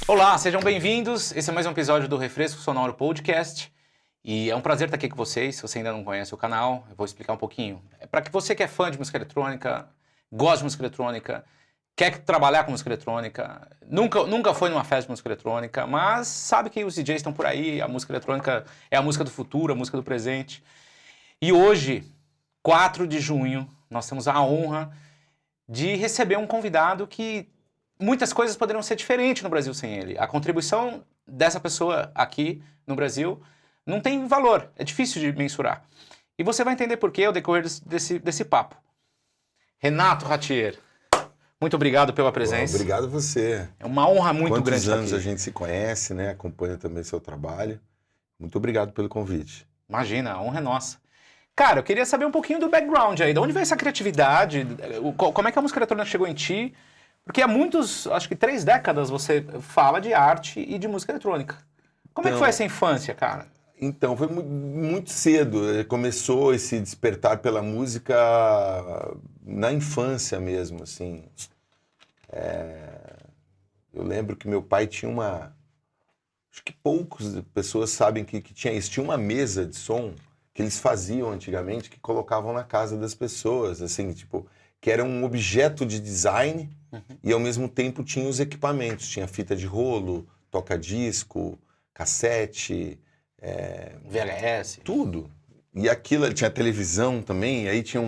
Olá, sejam bem-vindos. Esse é mais um episódio do Refresco Sonoro Podcast. E é um prazer estar aqui com vocês. Se você ainda não conhece o canal, eu vou explicar um pouquinho. É para que você que é fã de música eletrônica, gosta de música eletrônica, quer trabalhar com música eletrônica, nunca foi numa festa de música eletrônica, mas sabe que os DJs estão por aí, a música eletrônica é a música do futuro, a música do presente. E hoje, 4 de junho, nós temos a honra de receber um convidado que muitas coisas poderiam ser diferentes no Brasil sem ele. A contribuição dessa pessoa aqui no Brasil não tem valor, é difícil de mensurar. E você vai entender por quê ao decorrer desse papo. Renato Ratier, muito obrigado pela presença. Obrigado a você. É uma honra muito grande estar aqui. Quantos anos a gente se conhece, né? Acompanha também seu trabalho. Muito obrigado pelo convite. Imagina, a honra é nossa. Cara, eu queria saber um pouquinho do background aí, de onde veio essa criatividade, como é que a música eletrônica chegou em ti? Porque há acho que 3 décadas você fala de arte e de música eletrônica. Como é que foi essa infância, cara? Então, foi muito cedo. Começou esse despertar pela música na infância mesmo, assim. Eu lembro que meu pai tinha acho que poucas pessoas sabem que tinha isso. Tinha uma mesa de som que eles faziam antigamente, que colocavam na casa das pessoas, assim, tipo, que era um objeto de design e ao mesmo tempo tinha os equipamentos. Tinha fita de rolo, toca-disco, cassete... VHS. Tudo. E aquilo, tinha televisão também, e aí tinha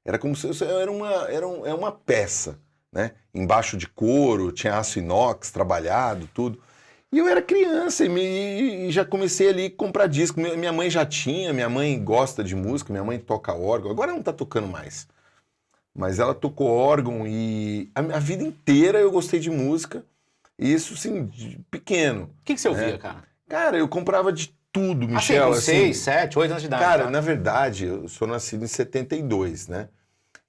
era como se era uma peça, né? Embaixo de couro, tinha aço inox trabalhado, tudo. E eu era criança e já comecei ali a comprar disco. Minha mãe já tinha, minha mãe gosta de música, minha mãe toca órgão, agora não tá tocando mais. Mas ela tocou órgão e a vida inteira eu gostei de música. Isso, assim, pequeno. O que você ouvia, cara? Cara, eu comprava de tudo, Michel. Com 6, 7, 8 anos de idade. Cara, tá? na verdade, eu sou nascido em 72, né?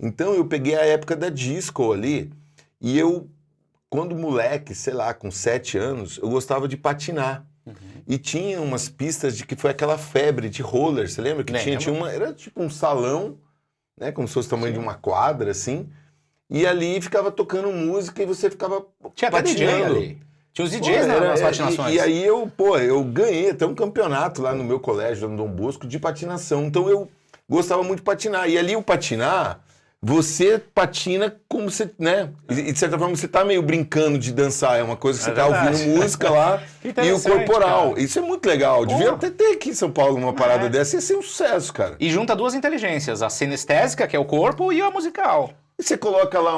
Então eu peguei a época da disco ali e eu, quando moleque, sei lá, com 7 anos, eu gostava de patinar. E tinha umas pistas que foi aquela febre de roller, você lembra? Que era tipo um salão, né? Como se fosse o tamanho de uma quadra, assim. E ali ficava tocando música e você ficava Tinha até DJ ali. Tinha os DJs nas patinações. E aí eu ganhei até um campeonato lá no meu colégio, no Dom Bosco, de patinação. Então eu gostava muito de patinar. E ali o patinar, você patina como você, né? E de certa forma você tá meio brincando de dançar. É uma coisa que você tá ouvindo música lá e o corporal. Cara. Isso é muito legal. Devia até ter aqui em São Paulo uma parada dessa. Ia ser um sucesso, cara. E junta 2 inteligências. A sinestésica, que é o corpo, e a musical. E você coloca lá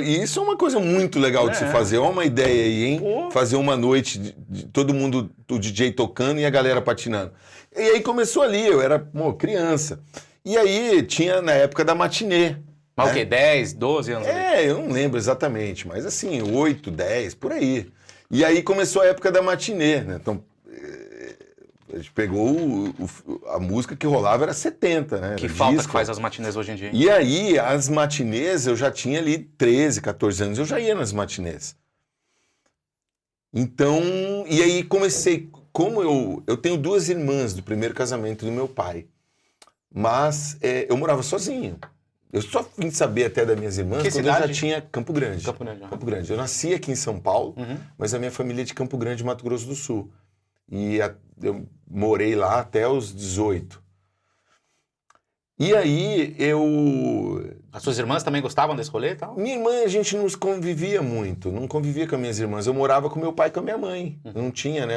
e isso é uma coisa muito legal de se fazer. Olha uma ideia aí, hein? Fazer uma noite de todo mundo, o DJ tocando e a galera patinando. E aí começou ali, eu era criança. E aí tinha na época da matinê. Mas o quê? 10, 12 anos? Eu não lembro exatamente, mas assim, 8, 10, por aí. E aí começou a época da matinê, né? Então, a gente pegou a música que rolava era 70, né? Que falta que faz as matinês hoje em dia. E aí, as matinês, eu já tinha ali 13, 14 anos, eu já ia nas matinês. Então, e aí comecei, como eu tenho 2 irmãs do primeiro casamento do meu pai, mas eu morava sozinho. Eu só vim saber até das minhas irmãs quando eu já tinha Campo Grande. Campo Grande. Eu nasci aqui em São Paulo, mas a minha família é de Campo Grande, Mato Grosso do Sul. E eu morei lá até os 18. E aí As suas irmãs também gostavam desse rolê e tal? Minha irmã, a gente não convivia muito, não convivia com as minhas irmãs. Eu morava com meu pai e com a minha mãe. Não tinha, né?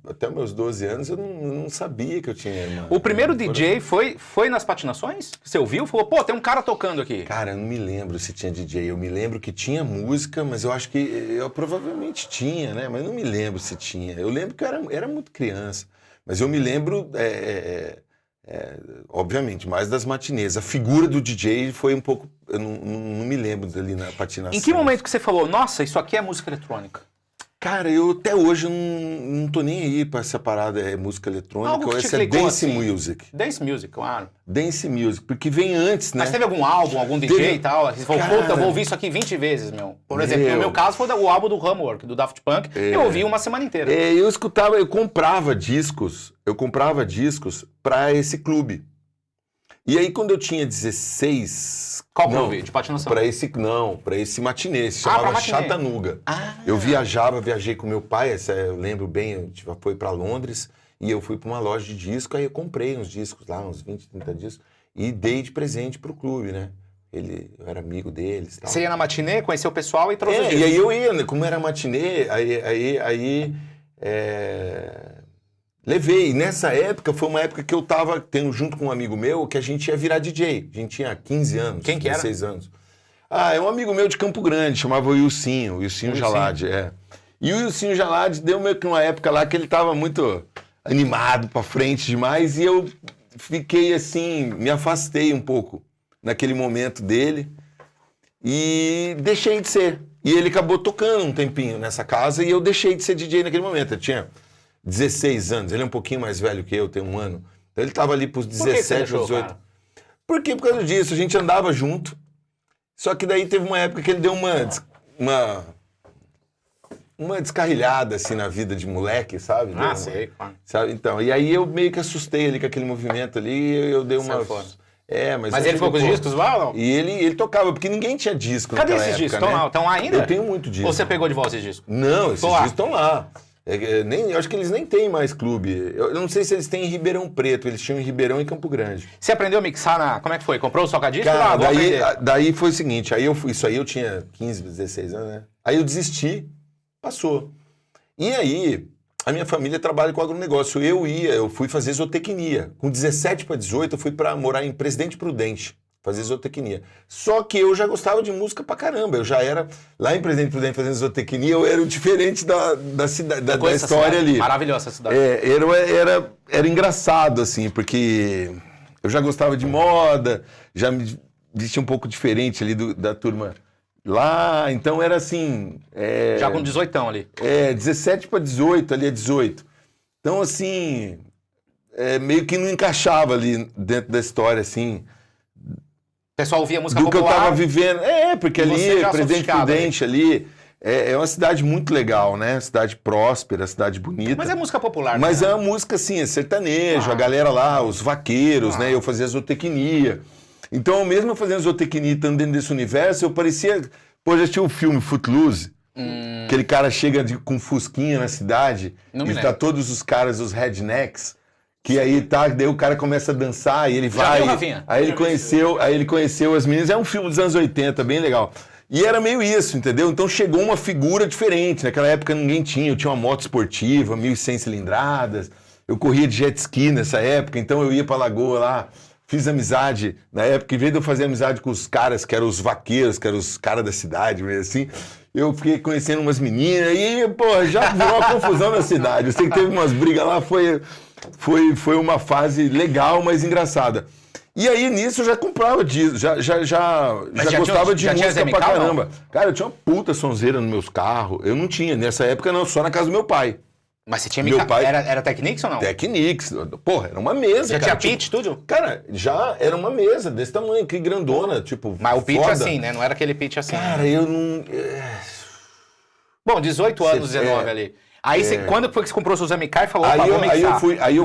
Até meus 12 anos eu não sabia que eu tinha irmã. O primeiro DJ foi nas patinações? Você ouviu? Falou, pô, tem um cara tocando aqui. Cara, eu não me lembro se tinha DJ. Eu me lembro que tinha música, mas eu acho que eu provavelmente tinha, né? Mas não me lembro se tinha. Eu lembro que eu era muito criança. Mas eu me lembro... obviamente, mais das matinês. A figura do DJ foi um pouco... Eu não me lembro dali na patinação. Em que momento que você falou, nossa, isso aqui é música eletrônica? Cara, eu até hoje não tô nem aí pra essa parada, música eletrônica, ou essa é dance music. Dance music, claro. Dance music, porque vem antes, né? Mas teve algum álbum, algum DJ e tal? Você falou, puta, eu vou ouvir isso aqui 20 vezes, meu. Por exemplo, no meu caso foi o álbum do Homework, do Daft Punk, eu ouvi uma semana inteira. Eu comprava discos pra esse clube. E aí, quando eu tinha 16... Qual clube? De patinação? Pra esse matinê, se chamava Chattanooga. Eu viajei com meu pai, eu lembro bem, a gente foi pra Londres, e eu fui pra uma loja de disco, aí eu comprei uns discos lá, uns 20, 30 discos, e dei de presente pro clube, né? Eu era amigo deles. Tal. Você ia na matinê, conheceu o pessoal e trouxe os discos. E aí eu ia, né? Como era matinê, levei. E nessa época, foi uma época que eu tava junto com um amigo meu, que a gente ia virar DJ. A gente tinha 15 anos, Quem que 16 anos. É um amigo meu de Campo Grande, chamava o Ilcinho Jalad, E o Ilcinho Jalad deu meio que uma época lá que ele tava muito animado pra frente demais, e eu fiquei assim, me afastei um pouco naquele momento dele, e deixei de ser. E ele acabou tocando um tempinho nessa casa, e eu deixei de ser DJ naquele momento. Eu tinha 16 anos, ele é um pouquinho mais velho que eu, tem um ano. Então ele tava ali pros 17, 18. Cara? Por quê? Por causa disso, a gente andava junto, só que daí teve uma época que ele deu uma descarrilhada, assim, na vida de moleque, sabe? Sei, claro. Sabe? Então, e aí eu meio que assustei ali com aquele movimento ali, e eu dei uma... Mas ele ficou com os discos lá ou não? E ele tocava, porque ninguém tinha disco naquela época. Cadê esses discos? Estão lá ainda? Eu tenho muito disco. Ou você pegou de volta esses discos? Não, esses discos estão lá. Eu acho que eles nem têm mais clube. Eu não sei se eles têm em Ribeirão Preto, eles tinham em Ribeirão e Campo Grande. Você aprendeu a mixar Como é que foi? Comprou o soca-disco? Cara, daí foi o seguinte, isso aí eu tinha 15, 16 anos, né? Aí eu desisti, passou. E aí, a minha família trabalha com agronegócio. Eu fui fazer zootecnia. Com 17 para 18, eu fui para morar em Presidente Prudente, fazer zootecnia. Só que eu já gostava de música pra caramba. Eu já era, lá em Presidente Prudente fazendo zootecnia, eu era o diferente da cidade, da história ali. Maravilhosa essa cidade. Era engraçado, assim, porque eu já gostava de moda, já me vestia um pouco diferente ali da turma lá, então era assim... Já com 18 ali. 17 para 18, ali é 18. Então, assim, meio que não encaixava ali dentro da história, assim... O pessoal ouvia música popular. Do que eu tava vivendo. Porque ali, Presidente Prudente, ali, é uma cidade muito legal, né? Cidade próspera, cidade bonita. Mas é música popular, Mas né? é uma música, assim, é sertanejo, a galera lá, os vaqueiros, né? Eu fazia zootecnia. Então, mesmo fazendo zootecnia, estando dentro desse universo, eu parecia... Pô, já tinha o filme Footloose, aquele cara chega com fusquinha na cidade, e tá todos os caras, os rednecks, que aí daí o cara começa a dançar e ele vai. Aí ele conheceu as meninas. É um filme dos anos 80, bem legal. E era meio isso, entendeu? Então chegou uma figura diferente. Naquela época ninguém tinha. Eu tinha uma moto esportiva, 1.100 cilindradas. Eu corria de jet ski nessa época, então eu ia pra Lagoa lá. Fiz amizade, na época, em vez de eu fazer amizade com os caras, que eram os vaqueiros, que eram os caras da cidade, meio assim, eu fiquei conhecendo umas meninas e, pô, já virou uma confusão na cidade. Eu sei que teve umas brigas lá, foi uma fase legal, mas engraçada. E aí, nisso, eu já comprava disco, já gostava de música pra caramba. Cara, eu tinha uma puta sonzeira nos meus carros. Eu não tinha, nessa época não, só na casa do meu pai. Mas você tinha meu pai... Era Technics ou não? Technics. Porra, era uma mesa, já cara. Já tinha pitch, tudo? Cara, já era uma mesa desse tamanho, que grandona, tipo, mas o pitch foda. Assim, né? Não era aquele pitch assim. Cara, eu não... Bom, 18 anos, 19 ali. Aí, quando foi que você comprou o seu Zamicai e falou, vou mixar? Aí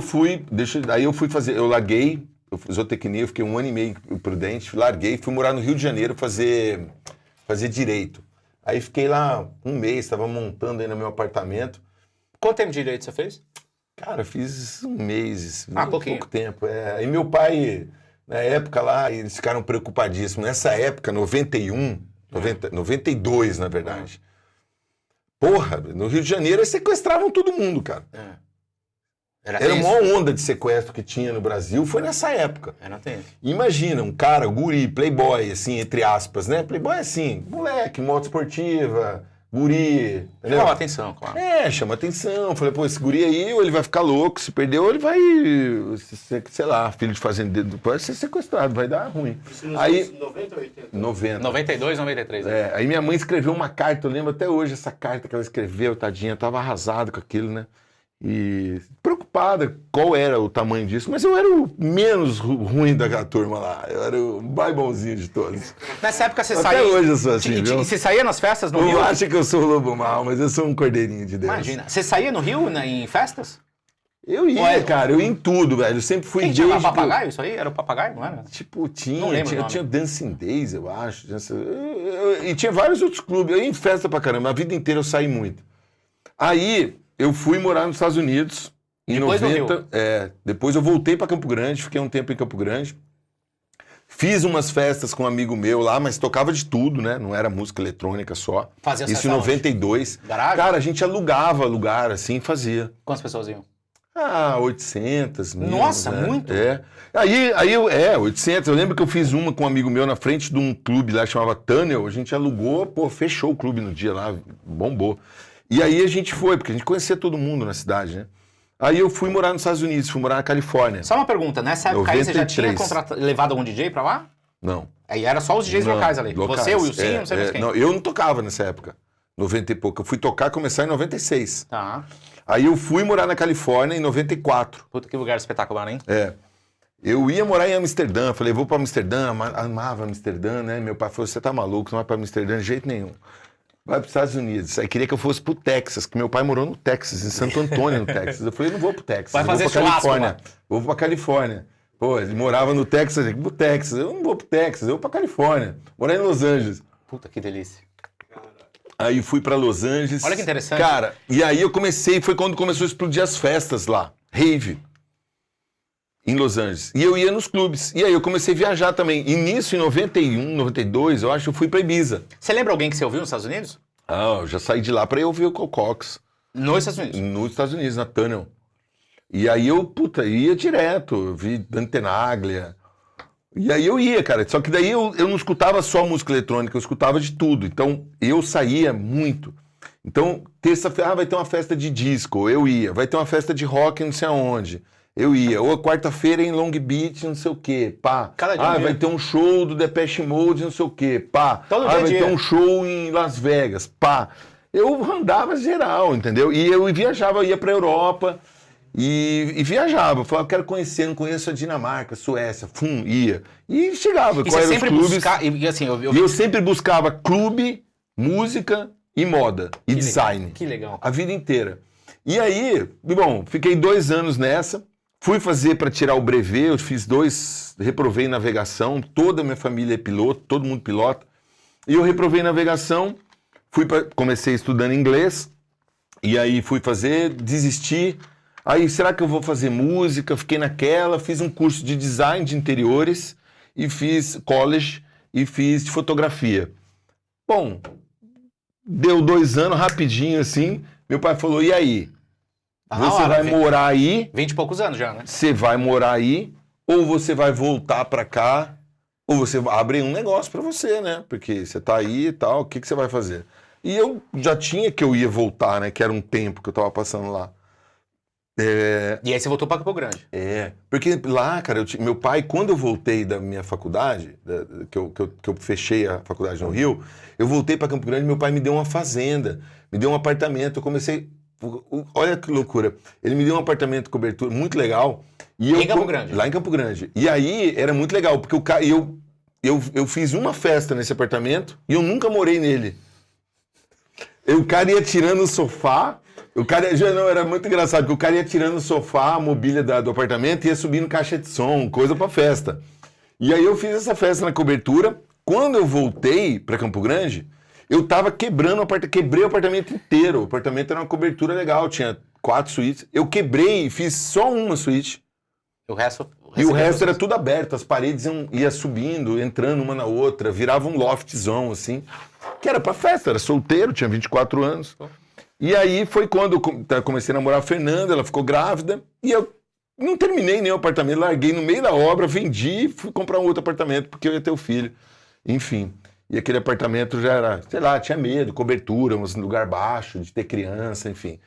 eu fui fazer... Eu larguei, eu fiz zootecnia, eu fiquei 1 ano e meio prudente, larguei, fui morar no Rio de Janeiro fazer direito. Aí fiquei lá 1 mês, estava montando aí no meu apartamento. Quanto tempo de direito você fez? Cara, fiz 1 mês, pouquinho. Pouco tempo. Aí meu pai, na época lá, eles ficaram preocupadíssimos. Nessa época, 92, na verdade. Porra, no Rio de Janeiro, eles sequestravam todo mundo, cara. Era uma onda de sequestro que tinha no Brasil, foi nessa época. Era tenso. Imagina, um cara, guri, playboy, assim, entre aspas, né? Playboy assim, moleque, moto esportiva... Guri, entendeu? Chama atenção, claro. Chama atenção. Falei, pô, esse guri aí, ou ele vai ficar louco, se perder, ou ele vai, sei lá, filho de fazendeiro, pode ser sequestrado, vai dar ruim. Isso nos aí, anos 90 ou 80? 90. 92, 93. Aí minha mãe escreveu uma carta, eu lembro até hoje essa carta que ela escreveu, tadinha, tava arrasado com aquilo, né? E preocupada qual era o tamanho disso, mas eu era o menos ruim da turma lá, eu era o mais bonzinho de todos. Nessa época você até saía... Até hoje eu sou assim, viu? E você saía nas festas no Rio? Eu acho que eu sou o lobo mau, mas eu sou um cordeirinho de Deus. Imagina, você saía no Rio, em festas? Eu ia, cara, eu ia em tudo, velho. Eu sempre fui desde... Tinha papagaio isso aí? Era o papagaio, não era? Tipo, tinha Dancing Days, eu acho. E tinha vários outros clubes. Eu ia em festa pra caramba. A vida inteira eu saí muito. Aí, eu fui morar nos Estados Unidos em depois 90. Depois eu voltei pra Campo Grande, fiquei um tempo em Campo Grande. Fiz umas festas com um amigo meu lá, mas tocava de tudo, né? Não era música eletrônica só. Fazia isso em 92. Garagem? Cara, a gente alugava lugar assim, fazia. Quantas pessoas iam? 800 mil. Nossa, né? Muito? Aí 800. Eu lembro que eu fiz uma com um amigo meu na frente de um clube lá que chamava Tunnel. A gente alugou, fechou o clube no dia lá, bombou. E aí a gente foi, porque a gente conhecia todo mundo na cidade, né? Aí eu fui morar nos Estados Unidos, fui morar na Califórnia. Só uma pergunta, nessa época 93. Aí você já tinha levado algum DJ pra lá? Não. Aí era só os DJs locais ali. Você, o Wilson, não sei mais quem. Não, eu não tocava nessa época, 90 e pouco. Eu fui tocar, começar em 96. Tá. Aí eu fui morar na Califórnia em 94. Puta, que lugar espetacular, hein? Eu ia morar em Amsterdã, falei, vou pra Amsterdã, amava Amsterdã, né? Meu pai falou, você tá maluco, não vai pra Amsterdã de jeito nenhum. Vai pros Estados Unidos. Aí queria que eu fosse pro Texas, que meu pai morou no Texas, em Santo Antônio, no Texas. Eu falei, eu não vou pro Texas, vai fazer vou pra churrasco, Califórnia. Vou pra Califórnia. Pô, ele morava no Texas, eu vou pro Texas. Eu não vou pro Texas, eu vou pra Califórnia. Morar em Los Angeles. Puta, que delícia. Aí fui pra Los Angeles. Olha que interessante. Cara, e aí eu comecei, foi quando começou a explodir as festas lá. Rave. Em Los Angeles. E eu ia nos clubes. E aí eu comecei a viajar também. E nisso, em 91, 92, eu acho, eu fui pra Ibiza. Você lembra alguém que você ouviu nos Estados Unidos? Eu já saí de lá pra ir ouvir o Carl Cox. Nos Estados Unidos? Nos Estados Unidos, na Tunnel. E aí eu, ia direto. Eu vi Dante Tenaglia. E aí eu ia, cara. Só que daí eu não escutava só música eletrônica, eu escutava de tudo. Então eu saía muito. Então, terça-feira, vai ter uma festa de disco, eu ia. Vai ter uma festa de rock não sei aonde, eu ia. Ou quarta-feira em Long Beach, não sei o quê, pá. Vai ter um show do Depeche Mode, não sei o quê, pá. Vai ter um show em Las Vegas, pá. Eu andava geral, entendeu? E eu viajava, eu ia pra Europa e viajava. Eu falava, quero conhecer, não conheço a Dinamarca, Suécia, ia. E chegava, e você sempre buscava, eu sempre buscava clube, música e moda e design. Legal. Que legal. A vida inteira. E aí, bom, fiquei 2 anos nessa. Fui fazer para tirar o brevet, eu fiz 2, reprovei em navegação, toda a minha família é piloto, todo mundo pilota. E eu reprovei em navegação, comecei estudando inglês, e aí fui fazer, desisti. Aí, será que eu vou fazer música? Fiquei naquela, fiz um curso de design de interiores, e fiz college, e fiz de fotografia. Bom, deu 2 anos, rapidinho assim, meu pai falou, e aí? Você vai morar aí... 20 e poucos anos já, né? Você vai morar aí, ou você vai voltar pra cá, ou você abre um negócio pra você, né? Porque você tá aí e tal, o que você vai fazer? E eu já tinha que eu ia voltar, né? Que era um tempo que eu tava passando lá. E aí você voltou pra Campo Grande? Porque lá, cara, meu pai, quando eu voltei da minha faculdade, que eu fechei a faculdade no Rio, eu voltei pra Campo Grande, meu pai me deu uma fazenda, me deu um apartamento, eu comecei... Olha que loucura. Ele me deu um apartamento de cobertura muito legal. Em Campo Grande? Lá em Campo Grande. E aí era muito legal, porque eu fiz uma festa nesse apartamento e eu nunca morei nele. O cara ia tirando o sofá, era muito engraçado, porque o cara ia tirando o sofá, a mobília do apartamento e ia subindo caixa de som, coisa pra festa. E aí eu fiz essa festa na cobertura. Quando eu voltei pra Campo Grande, eu tava quebrei o apartamento inteiro. O apartamento era uma cobertura legal, tinha 4 suítes. Eu quebrei e fiz só uma suíte. O resto era tudo aberto, as paredes iam subindo, entrando uma na outra, virava um loftzão, assim. Que era pra festa, era solteiro, tinha 24 anos. E aí foi quando eu comecei a namorar a Fernanda, ela ficou grávida, e eu não terminei nem o apartamento, larguei no meio da obra, vendi e fui comprar um outro apartamento, porque eu ia ter o filho. Enfim. E aquele apartamento já era, sei lá, tinha medo, cobertura, um lugar baixo, de ter criança, enfim.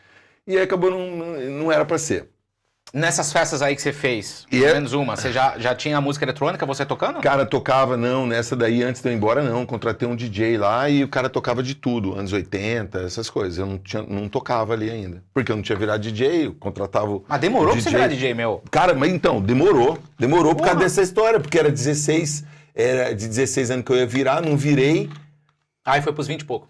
E aí acabou, não era pra ser. Nessas festas aí que você fez, pelo menos uma, você já tinha a música eletrônica, você tocando? Cara, tocava, não, nessa daí, antes de eu ir embora, não. Contratei um DJ lá e o cara tocava de tudo, anos 80, essas coisas. Eu não tocava ali ainda, porque eu não tinha virado DJ, eu contratava o Mas demorou DJ. pra você virar DJ, meu? Cara, mas então, demorou por causa dessa história, porque era de 16 anos que eu ia virar, não virei. Aí foi pros 20 e pouco.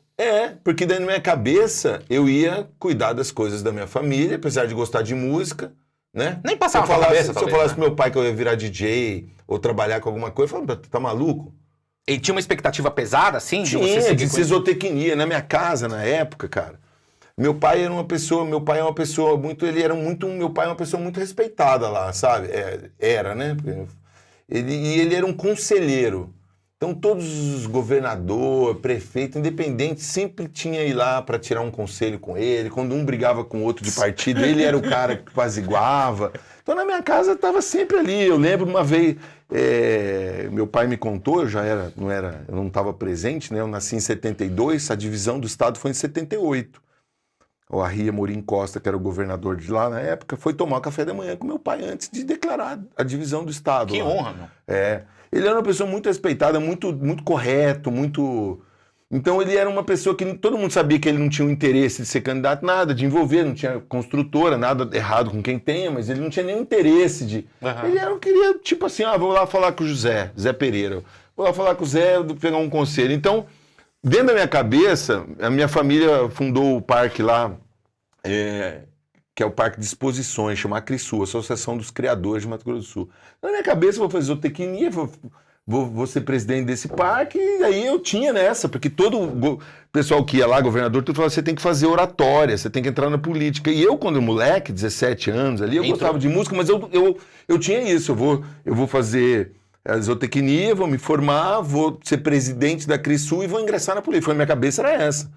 Porque daí na minha cabeça eu ia cuidar das coisas da minha família, apesar de gostar de música, né? Nem passava na cabeça, se eu falasse pro meu pai que eu ia virar DJ ou trabalhar com alguma coisa, eu falava, tá maluco? Ele tinha uma expectativa pesada, assim? Tinha, de isotecnia. Na minha casa, na época, cara, meu pai é uma pessoa muito, meu pai é uma pessoa muito respeitada lá, sabe? Era, né? Ele era um conselheiro. Então todos os governador, prefeito, independente, sempre tinha ir lá para tirar um conselho com ele. Quando um brigava com o outro de partido, ele era o cara que apaziguava. Então na minha casa estava sempre ali. Eu lembro uma vez, meu pai me contou, eu não estava presente, né? Eu nasci em 72, a divisão do estado foi em 78. O Arria Amorim Costa, que era o governador de lá na época, foi tomar café da manhã com meu pai antes de declarar a divisão do estado. Que lá. honra, meu. Ele era uma pessoa muito respeitada, muito, muito correto, muito... Então ele era uma pessoa que todo mundo sabia que ele não tinha o interesse de ser candidato, nada, de envolver, não tinha construtora, nada errado com quem tenha, mas ele não tinha nenhum interesse de... Ele queria, tipo assim, vou lá falar com o Zé Pereira, vou lá falar com o Zé, pegar um conselho. Então, dentro da minha cabeça, a minha família fundou o parque lá, que é o Parque de Exposições, chama ACRISU, Associação dos Criadores de Mato Grosso do Sul. Na minha cabeça, eu vou fazer zootecnia, vou ser presidente desse parque, e aí eu tinha nessa, porque todo o pessoal que ia lá, governador, tudo falava, você tem que fazer oratória, você tem que entrar na política. E eu, quando moleque, 17 anos ali, eu gostava de música, mas eu tinha isso, eu vou fazer a zootecnia, vou me formar, vou ser presidente da ACRISU e vou ingressar na política. A minha cabeça era essa.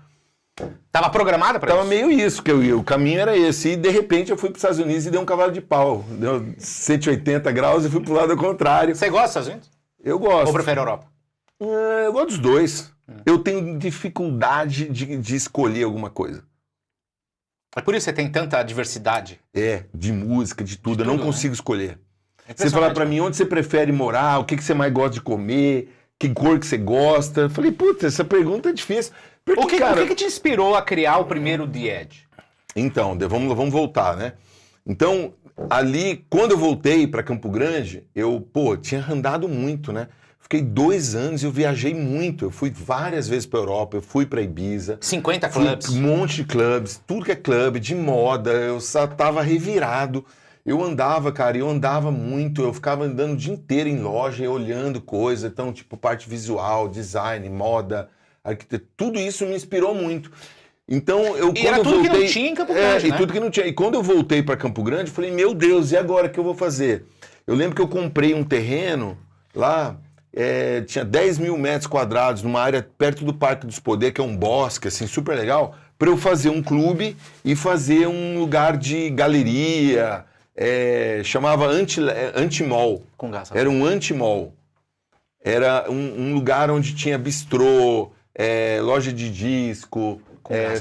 Tava programada para isso? Tava meio isso, o caminho era esse. E de repente eu fui para os Estados Unidos e dei um cavalo de pau. Deu 180 graus e fui pro lado contrário. Você gosta dos Estados Unidos? Eu gosto. Ou prefere a Europa? Eu gosto dos dois. Eu tenho dificuldade de escolher alguma coisa. É por isso que você tem tanta diversidade? De música, de tudo. Eu não consigo escolher. Você falar para mim onde você prefere morar, o que você mais gosta de comer, que cor que você gosta. Eu falei, puta, essa pergunta é difícil. Porque, o que te inspirou a criar o primeiro The Edge? Então, vamos voltar, né? Então, ali, quando eu voltei para Campo Grande, eu tinha andado muito, né? Fiquei 2 anos e eu viajei muito. Eu fui várias vezes para Europa, eu fui para Ibiza. 50 clubes. Um monte de clubes, tudo que é clube, de moda. Eu só tava revirado. Eu andava muito. Eu ficava andando o dia inteiro em loja, olhando coisa. Então, tipo, parte visual, design, moda, arquitetura. Tudo isso me inspirou muito. Então, era tudo que não tinha em Campo Grande, né? E tudo que não tinha. E quando eu voltei para Campo Grande, eu falei, meu Deus, e agora o que eu vou fazer? Eu lembro que eu comprei um terreno lá, tinha 10 mil metros quadrados, numa área perto do Parque dos Poderes, que é um bosque, assim, super legal, para eu fazer um clube e fazer um lugar de galeria, chamava Anti-Mall. Era um Anti-Mall. Era um lugar onde tinha bistrô, loja de disco...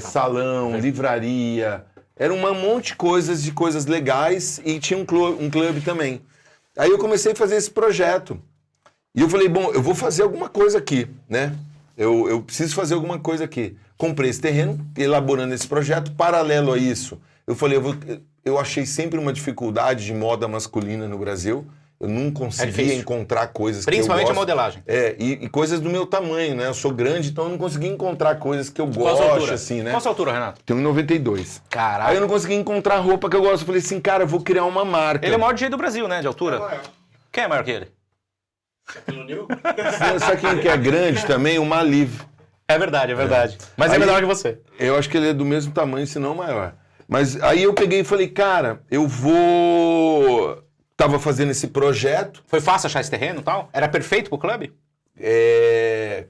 salão, livraria, era um monte de coisas legais e tinha um clube também. Aí eu comecei a fazer esse projeto. E eu falei, bom, eu vou fazer alguma coisa aqui, né? Eu preciso fazer alguma coisa aqui. Comprei esse terreno, elaborando esse projeto. Paralelo a isso, eu falei, eu achei sempre uma dificuldade de moda masculina no Brasil. Eu não conseguia encontrar coisas que eu gosto. Principalmente a modelagem. E coisas do meu tamanho, né? Eu sou grande, então eu não conseguia encontrar coisas que eu gosto, assim, né? Qual a sua altura, Renato? Tenho 1,92. Caralho. Aí eu não conseguia encontrar roupa que eu gosto. Eu falei assim, cara, eu vou criar uma marca. Ele é o maior DJ do Brasil, né? De altura. Quem é maior que ele? Sabe quem que é grande também? O Maliv. É verdade. Mas é menor que você. Eu acho que ele é do mesmo tamanho, se não maior. Mas aí eu peguei e falei, cara, eu vou... Tava fazendo esse projeto. Foi fácil achar esse terreno e tal? Era perfeito pro clube?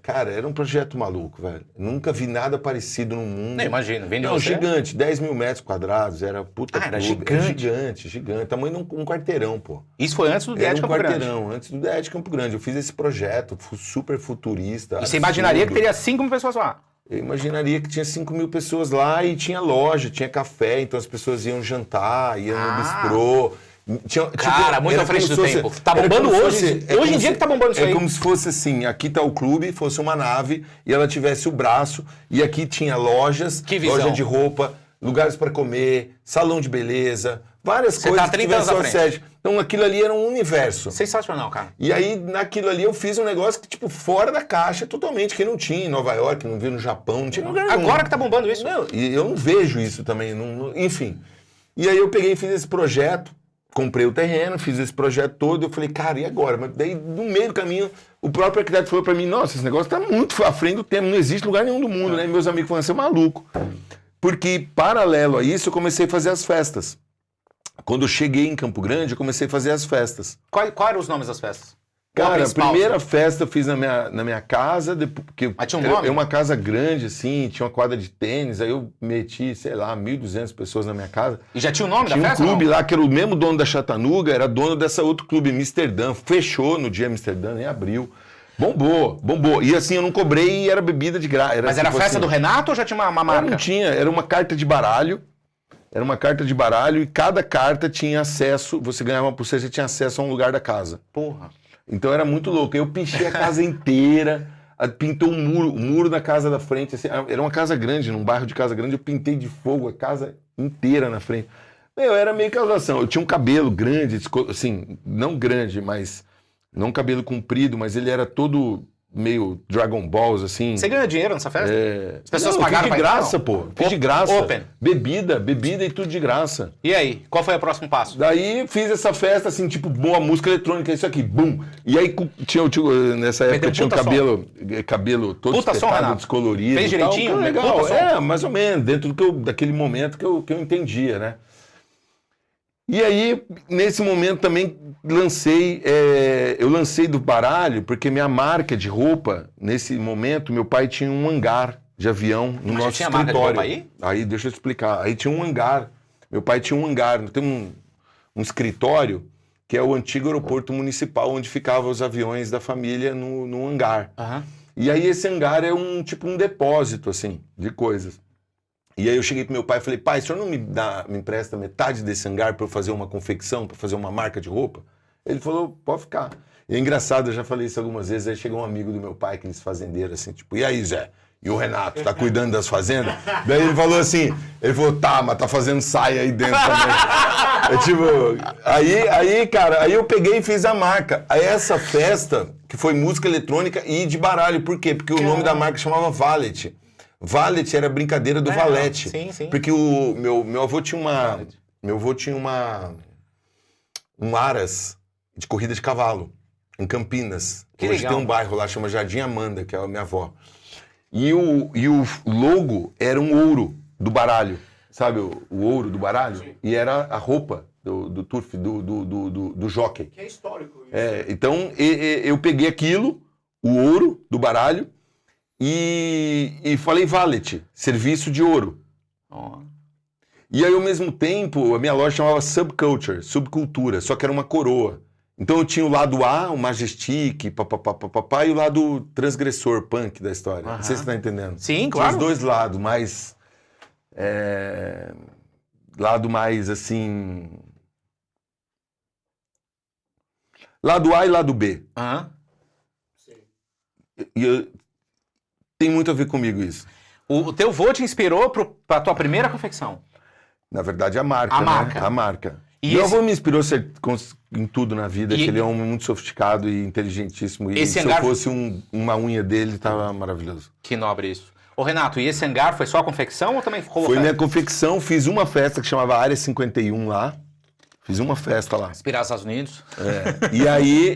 Cara, era um projeto maluco, velho. Nunca vi nada parecido no mundo. Nem imagino, vem de Não, você? Gigante, 10 mil metros quadrados, era puta era clube. gigante? Gigante. Tamanho de um quarteirão, pô. Isso foi antes do The Edge Campo Grande? Era um quarteirão, antes do The Edge Campo Grande. Eu fiz esse projeto, super futurista. E você imaginaria que teria 5 mil pessoas lá? Eu imaginaria que tinha 5 mil pessoas lá e tinha loja, tinha café, então as pessoas iam jantar, iam no bistrô. Cara, muito à frente do tempo. Tá bombando hoje. Hoje em dia que tá bombando isso aí. É como se fosse assim, aqui tá o clube, fosse uma nave, e ela tivesse o braço, e aqui tinha lojas, loja de roupa, lugares para comer, salão de beleza, várias coisas tá 30 anos à frente. Então aquilo ali era um universo. Sensacional, cara. E aí, naquilo ali, eu fiz um negócio que, tipo, fora da caixa totalmente, que não tinha em Nova York, não vi no Japão, não tinha lugar nenhum. Agora que tá bombando isso? Não, e eu não vejo isso também, enfim. E aí eu peguei e fiz esse projeto, comprei o terreno, fiz esse projeto todo, eu falei, cara, e agora? Mas daí, no meio do caminho, o próprio arquiteto falou pra mim, nossa, esse negócio tá muito à frente do tempo, não existe lugar nenhum do mundo, né? E meus amigos falaram, você é maluco. Porque, paralelo a isso, eu comecei a fazer as festas. Quando eu cheguei em Campo Grande, eu comecei a fazer as festas. Quais eram os nomes das festas? Cara, a primeira festa eu fiz na minha casa, porque mas tinha um nome? É uma casa grande, assim, tinha uma quadra de tênis, aí eu meti, sei lá, 1.200 pessoas na minha casa. E já tinha o nome da festa? Tinha um clube lá, que era o mesmo dono da Chattanooga, era dono dessa outro clube, Amsterdã. Fechou no dia Amsterdã, nem abriu. Bombou. E assim, eu não cobrei e era bebida de graça. Mas era tipo festa do Renato ou já tinha uma marca? Não tinha, era uma carta de baralho. Era uma carta de baralho e cada carta tinha acesso, você ganhava uma pulseira, você tinha acesso a um lugar da casa. Porra. Então era muito louco. Eu pichei a casa inteira, pintou o muro da casa da frente. Assim, era uma casa grande, num bairro de casa grande, eu pintei de fogo a casa inteira na frente. Era meio causação. Eu tinha um cabelo grande, assim, não grande, mas não cabelo comprido, mas ele era todo meio Dragon Balls, assim. Você ganhou dinheiro nessa festa? As pessoas pagaram fiz de graça, pô. Fiz de graça. Open. Bebida e tudo de graça. E aí, qual foi o próximo passo? Daí fiz essa festa, assim, tipo, boa música eletrônica, isso aqui, bum. E aí, nessa época, tinha um cabelo todo espetado, descolorido. Fez direitinho? Legal, mais ou menos, dentro daquele momento que eu entendia, né? E aí, nesse momento também eu lancei do baralho, porque minha marca de roupa, nesse momento, meu pai tinha um hangar de avião no nosso escritório. Marca de roupa aí? Aí, deixa eu explicar. Aí tinha um hangar. Meu pai tinha um hangar. Tem um escritório que é o antigo aeroporto municipal, onde ficavam os aviões da família no hangar. Uhum. E aí esse hangar é tipo um depósito, assim, de coisas. E aí eu cheguei pro meu pai e falei, pai, o senhor não me empresta metade desse hangar para eu fazer uma confecção, para fazer uma marca de roupa? Ele falou, pode ficar. E é engraçado, eu já falei isso algumas vezes, aí chegou um amigo do meu pai, aqueles fazendeiros, assim, tipo, e aí, Zé? E o Renato, tá cuidando das fazendas? Daí ele falou assim, tá, mas tá fazendo saia aí dentro também. Aí, cara, aí eu peguei e fiz a marca. Aí essa festa, que foi música eletrônica e de baralho, por quê? Porque o nome da marca chamava Valet. Valet era brincadeira do valete. Sim. Porque o meu avô tinha um aras de corrida de cavalo em Campinas. Que hoje legal. Tem um bairro lá, chama Jardim Amanda, que é a minha avó. E o logo era um ouro do baralho. Sabe o ouro do baralho? Sim. E era a roupa do turf, do jockey. Que é histórico isso. Então eu peguei aquilo, o ouro do baralho, e falei Valet, serviço de ouro. Oh. E aí, ao mesmo tempo, a minha loja chamava Subculture, subcultura, só que era uma coroa. Então eu tinha o lado A, o Majestic, papapá, e o lado transgressor, punk da história. Não sei se você tá entendendo. Sim, claro. Tinha os dois lados, mas... lado mais, assim... Lado A e lado B. Sim. Tem muito a ver comigo isso. O teu vô te inspirou pra tua primeira confecção? Na verdade, a marca, A marca. Meu avô me inspirou em tudo na vida, que ele é um homem muito sofisticado e inteligentíssimo. E se eu fosse uma unha dele, tava maravilhoso. Que nobre isso. Ô Renato, e esse hangar foi só a confecção ou também ficou? Foi minha confecção, fiz uma festa que chamava Área 51 lá. Fiz uma festa lá. Inspirar os Estados Unidos. E aí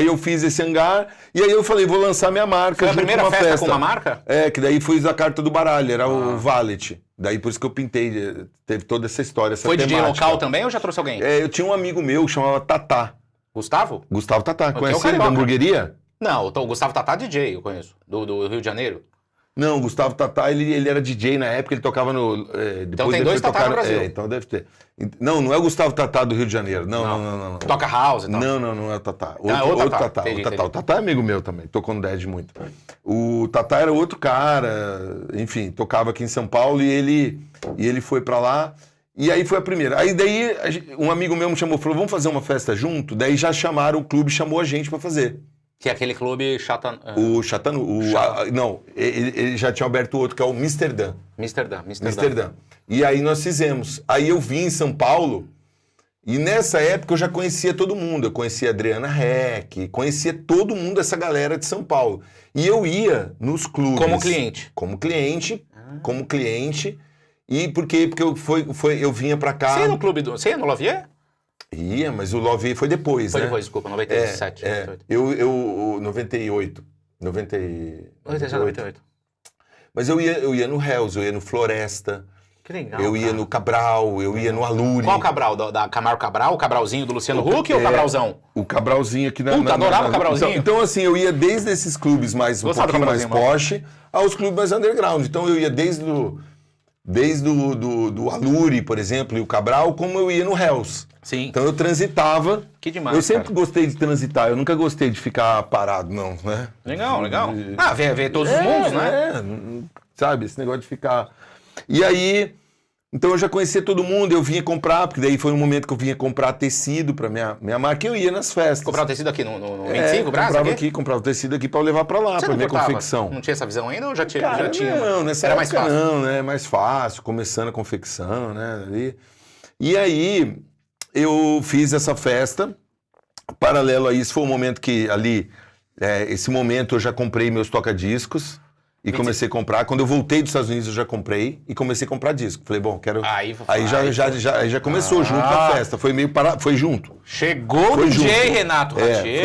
eu fiz esse hangar, e aí eu falei, vou lançar minha marca. Foi a primeira festa com uma marca? Que daí fiz a carta do baralho, era o Valet. Daí por isso que eu pintei, teve toda essa história, essa Foi temática. DJ local também ou já trouxe alguém? Eu tinha um amigo meu que chamava Tatá. Gustavo? Gustavo Tatá, conhece ele da hamburgueria? Não, o Gustavo Tatá DJ, eu conheço, do Rio de Janeiro. Não, o Gustavo Tatá, ele era DJ na época, ele tocava no... então tem dois Tatá no Brasil. Então deve ter. Não é o Gustavo Tatá do Rio de Janeiro, não. Toca house e tal. Não é o Tatá. Outro Tatá. Entendi. O Tatá é amigo meu também, tocou no Dead muito. O Tatá era outro cara, enfim, tocava aqui em São Paulo e ele foi pra lá. E aí foi a primeira. Aí daí um amigo meu me chamou, falou, vamos fazer uma festa junto? Daí já chamaram, o clube chamou a gente pra fazer. Que é aquele clube O Chattanooga. Não, ele já tinha aberto outro, que é o Amsterdã. Amsterdã. E aí nós fizemos. Aí eu vim em São Paulo, e nessa época eu já conhecia todo mundo. Eu conhecia a Adriana Heck, conhecia todo mundo, essa galera de São Paulo. E eu ia nos clubes. Como cliente. E porque eu vinha pra cá... Você ia no clube Você ia no Lavier? Ia, mas o Love foi depois, Foi né? depois, desculpa, 97. 98. Eu 98. 98. Mas eu ia no Hells, eu ia no Floresta. Que legal, Eu ia no Cabral, eu ia no Alure. Qual Cabral? Da Camargo Cabral? O Cabralzinho do Luciano Huck ou o Cabralzão? O Cabralzinho aqui na... Puta, adorava o Cabralzinho. Então, assim, eu ia desde esses clubes mais um pouquinho mais posh aos clubes mais underground. Então, eu ia desde do Alure, por exemplo, e o Cabral, como eu ia no Hells. Sim. Então, eu transitava. Que demais, eu sempre gostei de transitar, eu nunca gostei de ficar parado, não, né? Legal. Ah, ver todos os mundos, né? Sabe, esse negócio de ficar... E aí, então eu já conhecia todo mundo, eu vinha comprar, porque daí foi um momento que eu vinha comprar tecido pra minha marca, e eu ia nas festas. Comprar o tecido aqui no 25, Brás? Comprava o tecido aqui pra eu levar pra lá, pra minha confecção. Não tinha essa visão ainda ou já tinha? Cara, já tinha? Não, nessa era época mais fácil. não, né? Mais fácil, começando a confecção, né? Ali. E aí, eu fiz essa festa, paralelo a isso, foi um momento que ali, esse momento eu já comprei meus toca-discos, e comecei a comprar. Quando eu voltei dos Estados Unidos, eu já comprei e comecei a comprar disco. Falei, bom, quero... Aí já começou junto a festa. Foi meio parado, foi junto. Chegou o DJ Renato Ratier.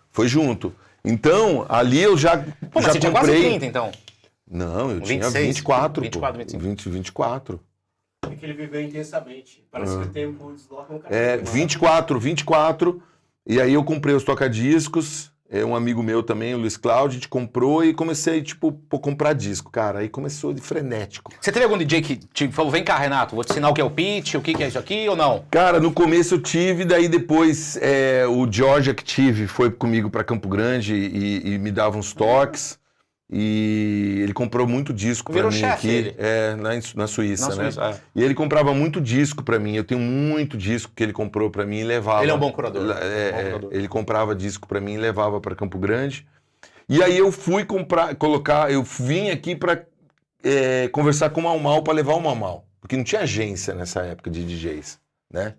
Foi junto. Então, ali eu já Pô, mas já você tinha comprei... quase 30, então? Não, eu 26, tinha 24. 25. 24. É que ele viveu intensamente. Parece que o tempo desloca um cara. 24. E aí eu comprei os toca-discos. Um amigo meu também, o Luiz Cláudio, a gente comprou e comecei, comprar disco, cara. Aí começou de frenético. Você teve algum DJ que te falou, vem cá, Renato, vou te ensinar o que é o pitch, o que é isso aqui, ou não? Cara, no começo eu tive, daí depois o George Active foi comigo pra Campo Grande e me dava uns toques. E ele comprou muito disco pra mim aqui. Ele. Na Suíça, né? Suíça, E ele comprava muito disco pra mim. Eu tenho muito disco que ele comprou pra mim e levava. Ele é um bom curador. Ele comprava disco pra mim e levava pra Campo Grande. E aí eu fui eu vim aqui pra conversar com o Mau Mau pra levar o Mau Mau. Porque não tinha agência nessa época de DJs, né?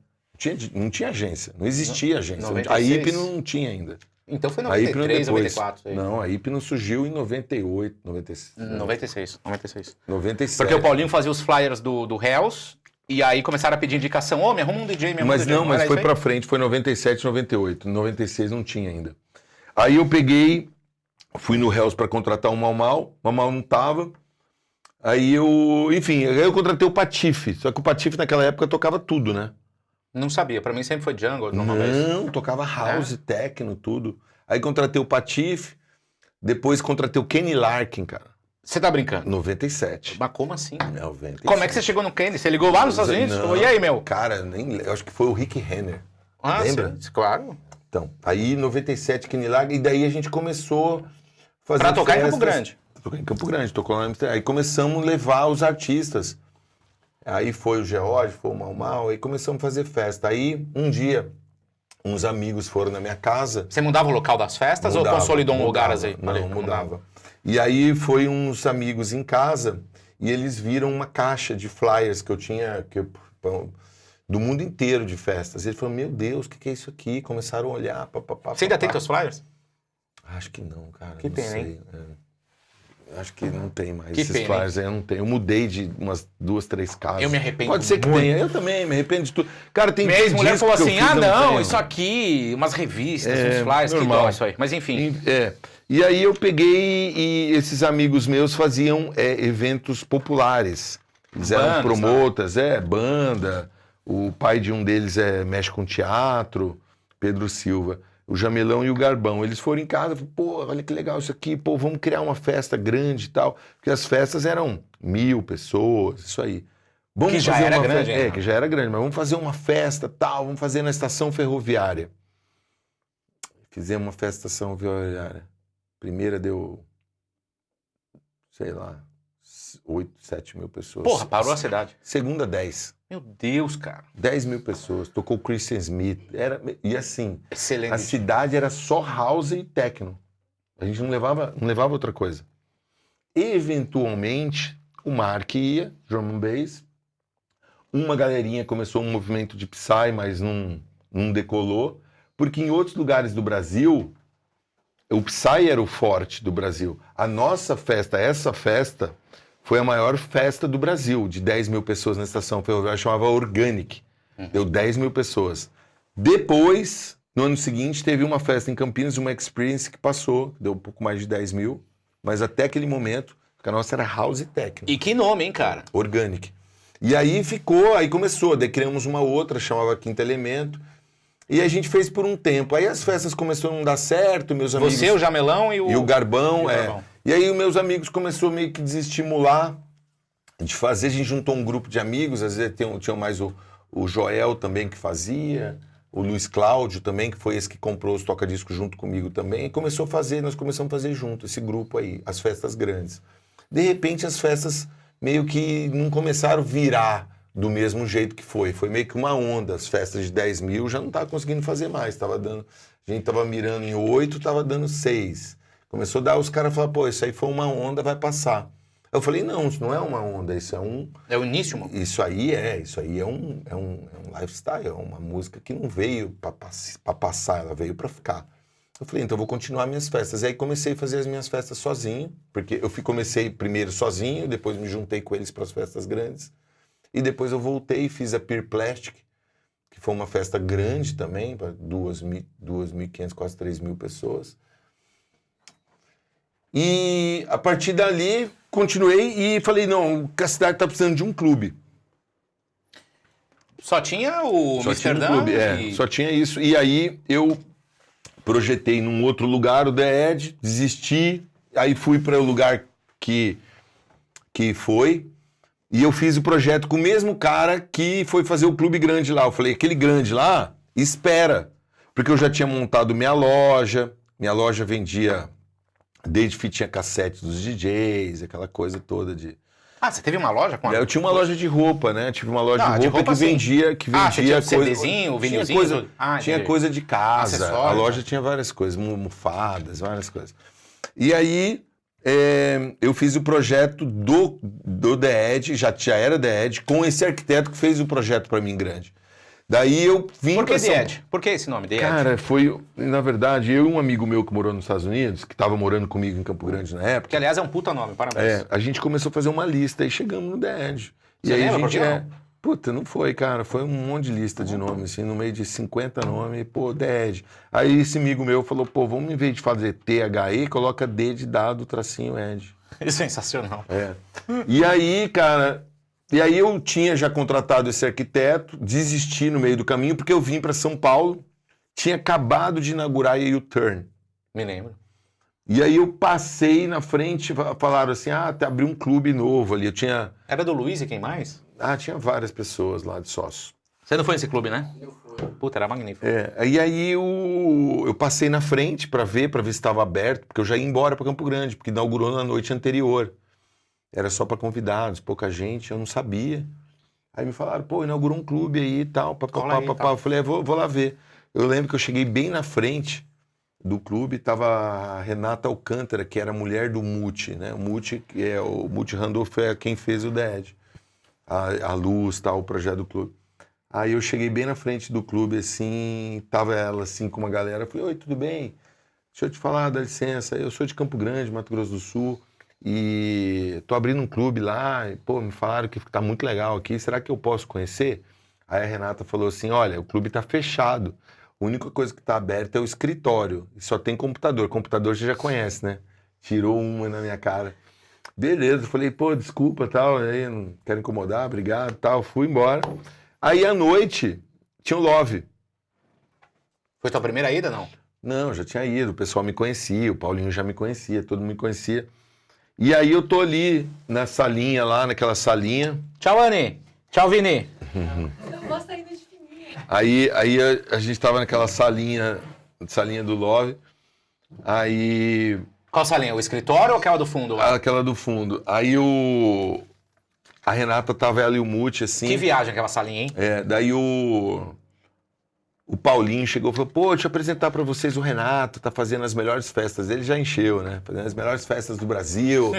Não tinha agência, não existia agência. 96. A IP não tinha ainda. Então foi em 93, 94. Aí. Não, a Hipno surgiu em 98, 96. 96. Porque o Paulinho fazia os flyers do Hells, e aí começaram a pedir indicação. Ô, me arruma um DJ, me arruma um DJ. Mas foi pra frente, foi 97, 98. Em 96 não tinha ainda. Aí eu fui no Hells pra contratar o Mau Mau não tava. Aí eu contratei o Patife, só que o Patife naquela época tocava tudo, né? Não sabia, pra mim sempre foi jungle. Não, tocava house, techno, tudo. Aí contratei o Patife, depois contratei o Kenny Larkin, cara. Você tá brincando? 97. Mas como assim? 97. Como é que você chegou no Kenny? Você ligou lá nos Estados Unidos? Não, e aí, meu? Cara, eu acho que foi o Rick Renner. Lembra? Sim, claro. Então, aí 97 Kenny Larkin, e daí a gente começou a fazer pra tocar festas, em Campo Grande. Tocar em Campo Grande, tocou lá em Amsterdã. Aí começamos a levar os artistas. Aí foi o George, foi o Mau Mau, aí começamos a fazer festa. Aí, um dia, uns amigos foram na minha casa. Você mudava o local das festas ou consolidou um lugar assim? Não, mudava. E aí foi uns amigos em casa e eles viram uma caixa de flyers que eu tinha do mundo inteiro de festas. Eles falaram, meu Deus, o que é isso aqui? Começaram a olhar. Você ainda tem teus flyers? Acho que não, cara. Que pena, sei. hein? Acho que não tem mais que esses pena, flyers aí, eu não tenho. Eu mudei de umas 2, 3 casas. Eu me arrependo. Pode ser que tenha. Eu também me arrependo de tudo. Cara, tem minha ex-mulher falou assim, não, isso aqui, umas revistas, uns flyers, normal. Que dó isso aí. Mas enfim. E aí eu peguei e esses amigos meus faziam eventos populares. Eles eram promotas, banda. O pai de um deles mexe com teatro, Pedro Silva. O Jamelão e o Garbão, eles foram em casa, pô, olha que legal isso aqui, pô, vamos criar uma festa grande e tal, porque as festas eram 1000 pessoas, isso aí. Vamos que já era grande, né? Que já era grande, mas vamos fazer uma festa tal, vamos fazer na estação ferroviária. Fizemos uma festa na estação ferroviária. Primeira deu, sei lá, 8, 7 mil pessoas. Porra, parou a cidade. Segunda, 10. Meu Deus, cara. 10 mil pessoas. Tocou o Christian Smith. E assim, excelente. A cidade era só house e techno. A gente não levava outra coisa. Eventualmente, o Mark ia, drum and bass. Uma galerinha começou um movimento de Psy, mas não decolou. Porque em outros lugares do Brasil, o Psy era o forte do Brasil. A nossa festa, essa festa... foi a maior festa do Brasil, de 10 mil pessoas na estação ferroviária, chamava Organic. Deu 10 mil pessoas. Depois, no ano seguinte, teve uma festa em Campinas, uma Experience que passou, deu um pouco mais de 10 mil. Mas até aquele momento, a nossa era House Techno. E que nome, hein, cara? Organic. E aí ficou, aí começou, daí criamos uma outra, chamava Quinto Elemento. E a gente fez por um tempo. Aí as festas começaram a não dar certo, meus amigos... Você, o Jamelão e o Garbão, Garbão. E aí os meus amigos começaram meio que desestimular de fazer. A gente juntou um grupo de amigos, às vezes tinha mais o Joel também que fazia, o Luiz Cláudio também, que foi esse que comprou os toca-discos junto comigo também. E começou a fazer, nós começamos a fazer junto, esse grupo aí, as festas grandes. De repente as festas meio que não começaram a virar do mesmo jeito que foi. Foi meio que uma onda. As festas de 10 mil já não estava conseguindo fazer mais. A gente estava mirando em 8, estava dando 6. Começou a dar, os caras falaram, pô, isso aí foi uma onda, vai passar. Eu falei, não, isso não é uma onda, isso é um... É o início, mano? Isso aí é um lifestyle, é uma música que não veio para passar, ela veio para ficar. Eu falei, então eu vou continuar minhas festas. E aí comecei a fazer as minhas festas sozinho, porque eu comecei primeiro sozinho, depois me juntei com eles para as festas grandes. E depois eu voltei e fiz a Peer Plastic, que foi uma festa grande também, para 2.500, quase 3.000 pessoas. E a partir dali, continuei e falei, não, a cidade está precisando de um clube. Só tinha o Amsterdã? Só tinha isso. E aí eu projetei num outro lugar o The Edge, desisti, aí fui para o lugar que foi... E eu fiz o projeto com o mesmo cara que foi fazer o clube grande lá. Eu falei, aquele grande lá, espera. Porque eu já tinha montado minha loja vendia desde fitinha cassete dos DJs, aquela coisa toda de... Ah, você teve uma loja com a... Eu tinha uma loja de roupa, né? Tive uma loja de roupa que vendia você tinha coisa... CDzinho, vinilzinho? Tinha coisa de casa. Acessório, a loja tinha várias coisas, almofadas, várias coisas. E aí... eu fiz o projeto do The Edge, já era The Edge, com esse arquiteto que fez o projeto para mim grande. Daí eu vim Por que The Edge? Por que esse nome, The Edge? Cara, foi, na verdade, eu e um amigo meu que morou nos Estados Unidos, que estava morando comigo em Campo Grande na época. Que, aliás, é um puta nome, parabéns. A gente começou a fazer uma lista e chegamos no The Edge. Você aí lembra, a gente Puta, não foi, cara. Foi um monte de lista de nomes, assim, no meio de 50 nomes. Pô, The Edge. Aí esse amigo meu falou, pô, vamos em vez de fazer THE, coloca D de dado, tracinho Edge. É sensacional. E aí, cara... E aí eu tinha já contratado esse arquiteto, desisti no meio do caminho, porque eu vim para São Paulo, tinha acabado de inaugurar a U-Turn. Me lembro. E aí eu passei na frente, falaram assim, abriu um clube novo ali. Era do Luiz e quem mais? Tinha várias pessoas lá de sócios. Você não foi nesse clube, né? Eu fui. Puta, era magnífico. E aí eu passei na frente para ver se estava aberto, porque eu já ia embora para Campo Grande, porque inaugurou na noite anterior. Era só para convidados, pouca gente, eu não sabia. Aí me falaram, pô, inaugurou um clube aí e tal, Eu falei, vou lá ver. Eu lembro que eu cheguei bem na frente do clube, tava a Renata Alcântara, que era a mulher do Muti, né? O Muti Randolph é quem fez o The Edge. A luz, tal, o projeto do clube. Aí eu cheguei bem na frente do clube, assim, tava ela assim com uma galera. Eu falei, oi, tudo bem? Deixa eu te falar, dá licença, eu sou de Campo Grande, Mato Grosso do Sul. E tô abrindo um clube lá, e, pô, me falaram que tá muito legal aqui, será que eu posso conhecer? Aí a Renata falou assim, olha, o clube tá fechado, a única coisa que tá aberta é o escritório, e só tem computador você já conhece, né? Tirou uma na minha cara. Beleza, falei, pô, desculpa, tal, aí não quero incomodar, obrigado, tal, fui embora. Aí à noite, tinha o Love. Foi tua primeira ida, não? Não, já tinha ido, o pessoal me conhecia, o Paulinho já me conhecia, todo mundo me conhecia. E aí eu tô ali na salinha lá, naquela salinha. Tchau, Anny. Tchau, Vini. Eu vou sair de fininha. Aí a gente tava naquela salinha do Love. Aí... Qual salinha? O escritório ou aquela do fundo lá? Aquela do fundo. Aí a Renata tava ela e o Muti, assim. Que viagem aquela salinha, hein? Daí o Paulinho chegou e falou, pô, deixa eu apresentar pra vocês o Renato, tá fazendo as melhores festas. Ele já encheu, né? Fazendo as melhores festas do Brasil.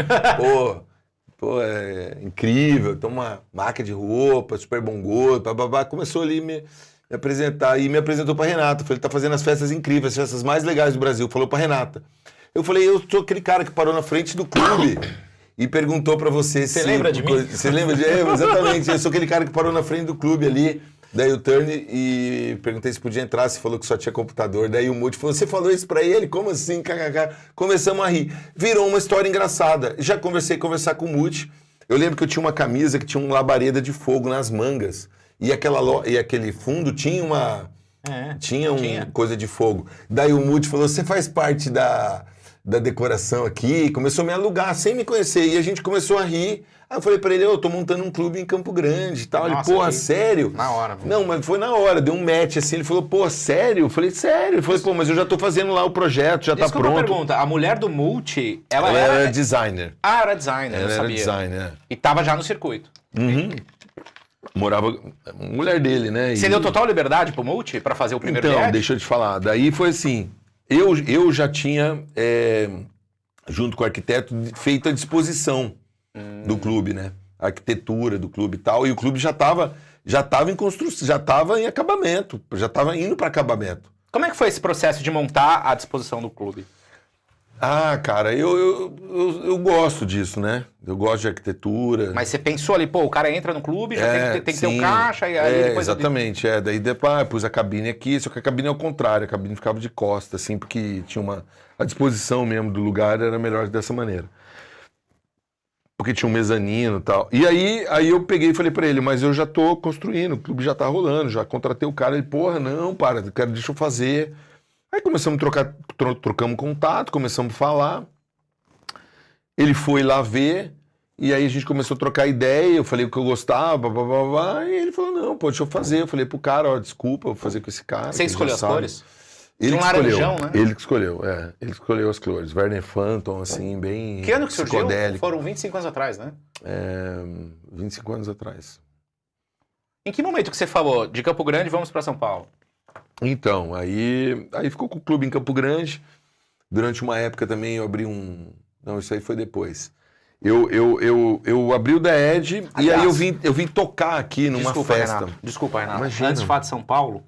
Pô, é incrível. Tem uma marca de roupa, super bom gosto, bababá. Começou ali me apresentar e me apresentou pra Renata. Falei, ele tá fazendo as festas incríveis, as festas mais legais do Brasil. Falou pra Renata. Eu falei, eu sou aquele cara que parou na frente do clube e perguntou pra você se... Você lembra de mim? Você lembra de... exatamente. Eu sou aquele cara que parou na frente do clube ali Daí o Turner e perguntei se podia entrar, se falou que só tinha computador. Daí o Multi falou, você falou isso pra ele? Como assim? KKK. Começamos a rir. Virou uma história engraçada. Já conversar com o Multi. Eu lembro que eu tinha uma camisa que tinha uma labareda de fogo nas mangas. E aquele fundo tinha uma... Tinha coisa de fogo. Daí o Multi falou, você faz parte da decoração aqui. Começou a me alugar sem me conhecer. E a gente começou a rir. Aí eu falei pra ele, eu tô montando um clube em Campo Grande e tal. Ele, porra, sério? Na hora. Não, mas foi na hora, deu um match assim. Ele falou, pô, sério? Eu falei, sério? Ele falou, pô, mas eu já tô fazendo lá o projeto, já tá pronto. Desculpa a pergunta, a mulher do Multi, ela era designer. Ah, era designer, eu sabia. Era designer, E tava já no circuito. Morava... Mulher dele, né? Você deu total liberdade pro Multi pra fazer o primeiro Então, react? deixa eu te falar. Daí foi assim, eu já tinha, junto com o arquiteto, feito a disposição do clube, né? A arquitetura do clube e tal. E o clube já estava em construção, já estava em acabamento, já estava indo para acabamento. Como é que foi esse processo de montar a disposição do clube? Ah, cara, eu gosto disso, né? Eu gosto de arquitetura. Mas você pensou ali, pô, o cara entra no clube, já tem que ter um caixa, e aí depois... Exatamente, Daí depois pus a cabine aqui, só que a cabine é o contrário, a cabine ficava de costa, assim, porque tinha a disposição mesmo do lugar era melhor dessa maneira. Porque tinha um mezanino e tal. E aí eu peguei e falei pra ele, mas eu já tô construindo, o clube já tá rolando, já contratei o cara. Ele, porra, não, deixa eu fazer. Aí começamos a trocamos contato, começamos a falar. Ele foi lá ver, e aí a gente começou a trocar ideia, eu falei o que eu gostava, e ele falou, não, pô, deixa eu fazer. Eu falei pro cara, ó, desculpa, eu vou fazer com esse cara. Você escolheu as cores? Ele que laranjão, escolheu, né? Ele que escolheu, Ele escolheu as cores. Werner Phantom, assim, bem Que ano que surgiu? psicodélico. Foram 25 anos atrás, né? 25 anos atrás. Em que momento que você falou, de Campo Grande, vamos pra São Paulo? Então, aí ficou com o clube em Campo Grande. Durante uma época também eu abri um... Não, isso aí foi depois. Eu abri o The Edge. Aliás, e aí eu vim tocar aqui numa festa. Desculpa, Renato. Imagina. Antes de falar de São Paulo,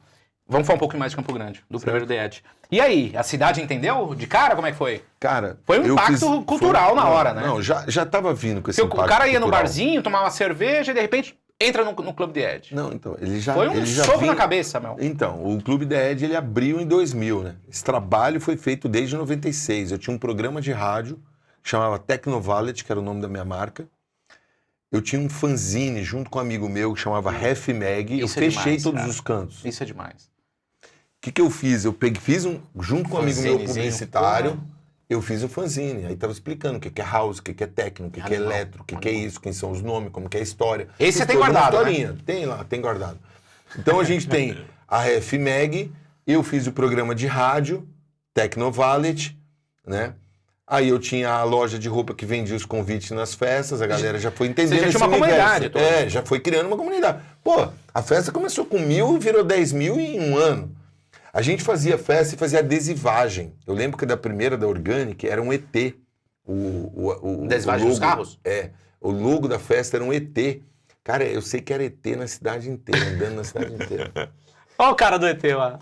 vamos falar um pouquinho mais de Campo Grande, do primeiro The Edge. E aí, a cidade entendeu de cara como é que foi? Cara, foi um impacto cultural na hora, né? Não, já tava vindo com esse impacto o cara ia cultural. no barzinho, tomava uma cerveja e de repente entra no Clube The Edge. Não, então, ele já... Foi um soco na cabeça, meu. Então, o Clube The Edge, ele abriu em 2000, né? Esse trabalho foi feito desde 96. Eu tinha um programa de rádio que chamava Tecnovalet, que era o nome da minha marca. Eu tinha um fanzine junto com um amigo meu que chamava Ref Mag. Eu fechei todos os cantos. Isso é demais. O que eu fiz? Eu fiz junto com um amigo meu publicitário, eu fiz o fanzine. Aí tava explicando o que é house, o que é techno, o que é eletro, o que é isso, quem são os nomes, como que é a história. Esse você tem guardado, né? Tem lá, tem guardado. Então a gente tem a Ref Mag, eu fiz o programa de rádio, Tecnovalet, né? Aí eu tinha a loja de roupa que vendia os convites nas festas, a galera já foi entendendo. Você já tinha uma comunidade. Já foi criando uma comunidade. Pô, a festa começou com 1.000 e virou 10.000 em um ano. A gente fazia festa e fazia adesivagem. Eu lembro que da primeira, da Organic, era um ET. Adesivagem dos carros? O logo da festa era um ET. Cara, eu sei que era ET na cidade inteira, andando na cidade inteira. Olha o cara do ET lá.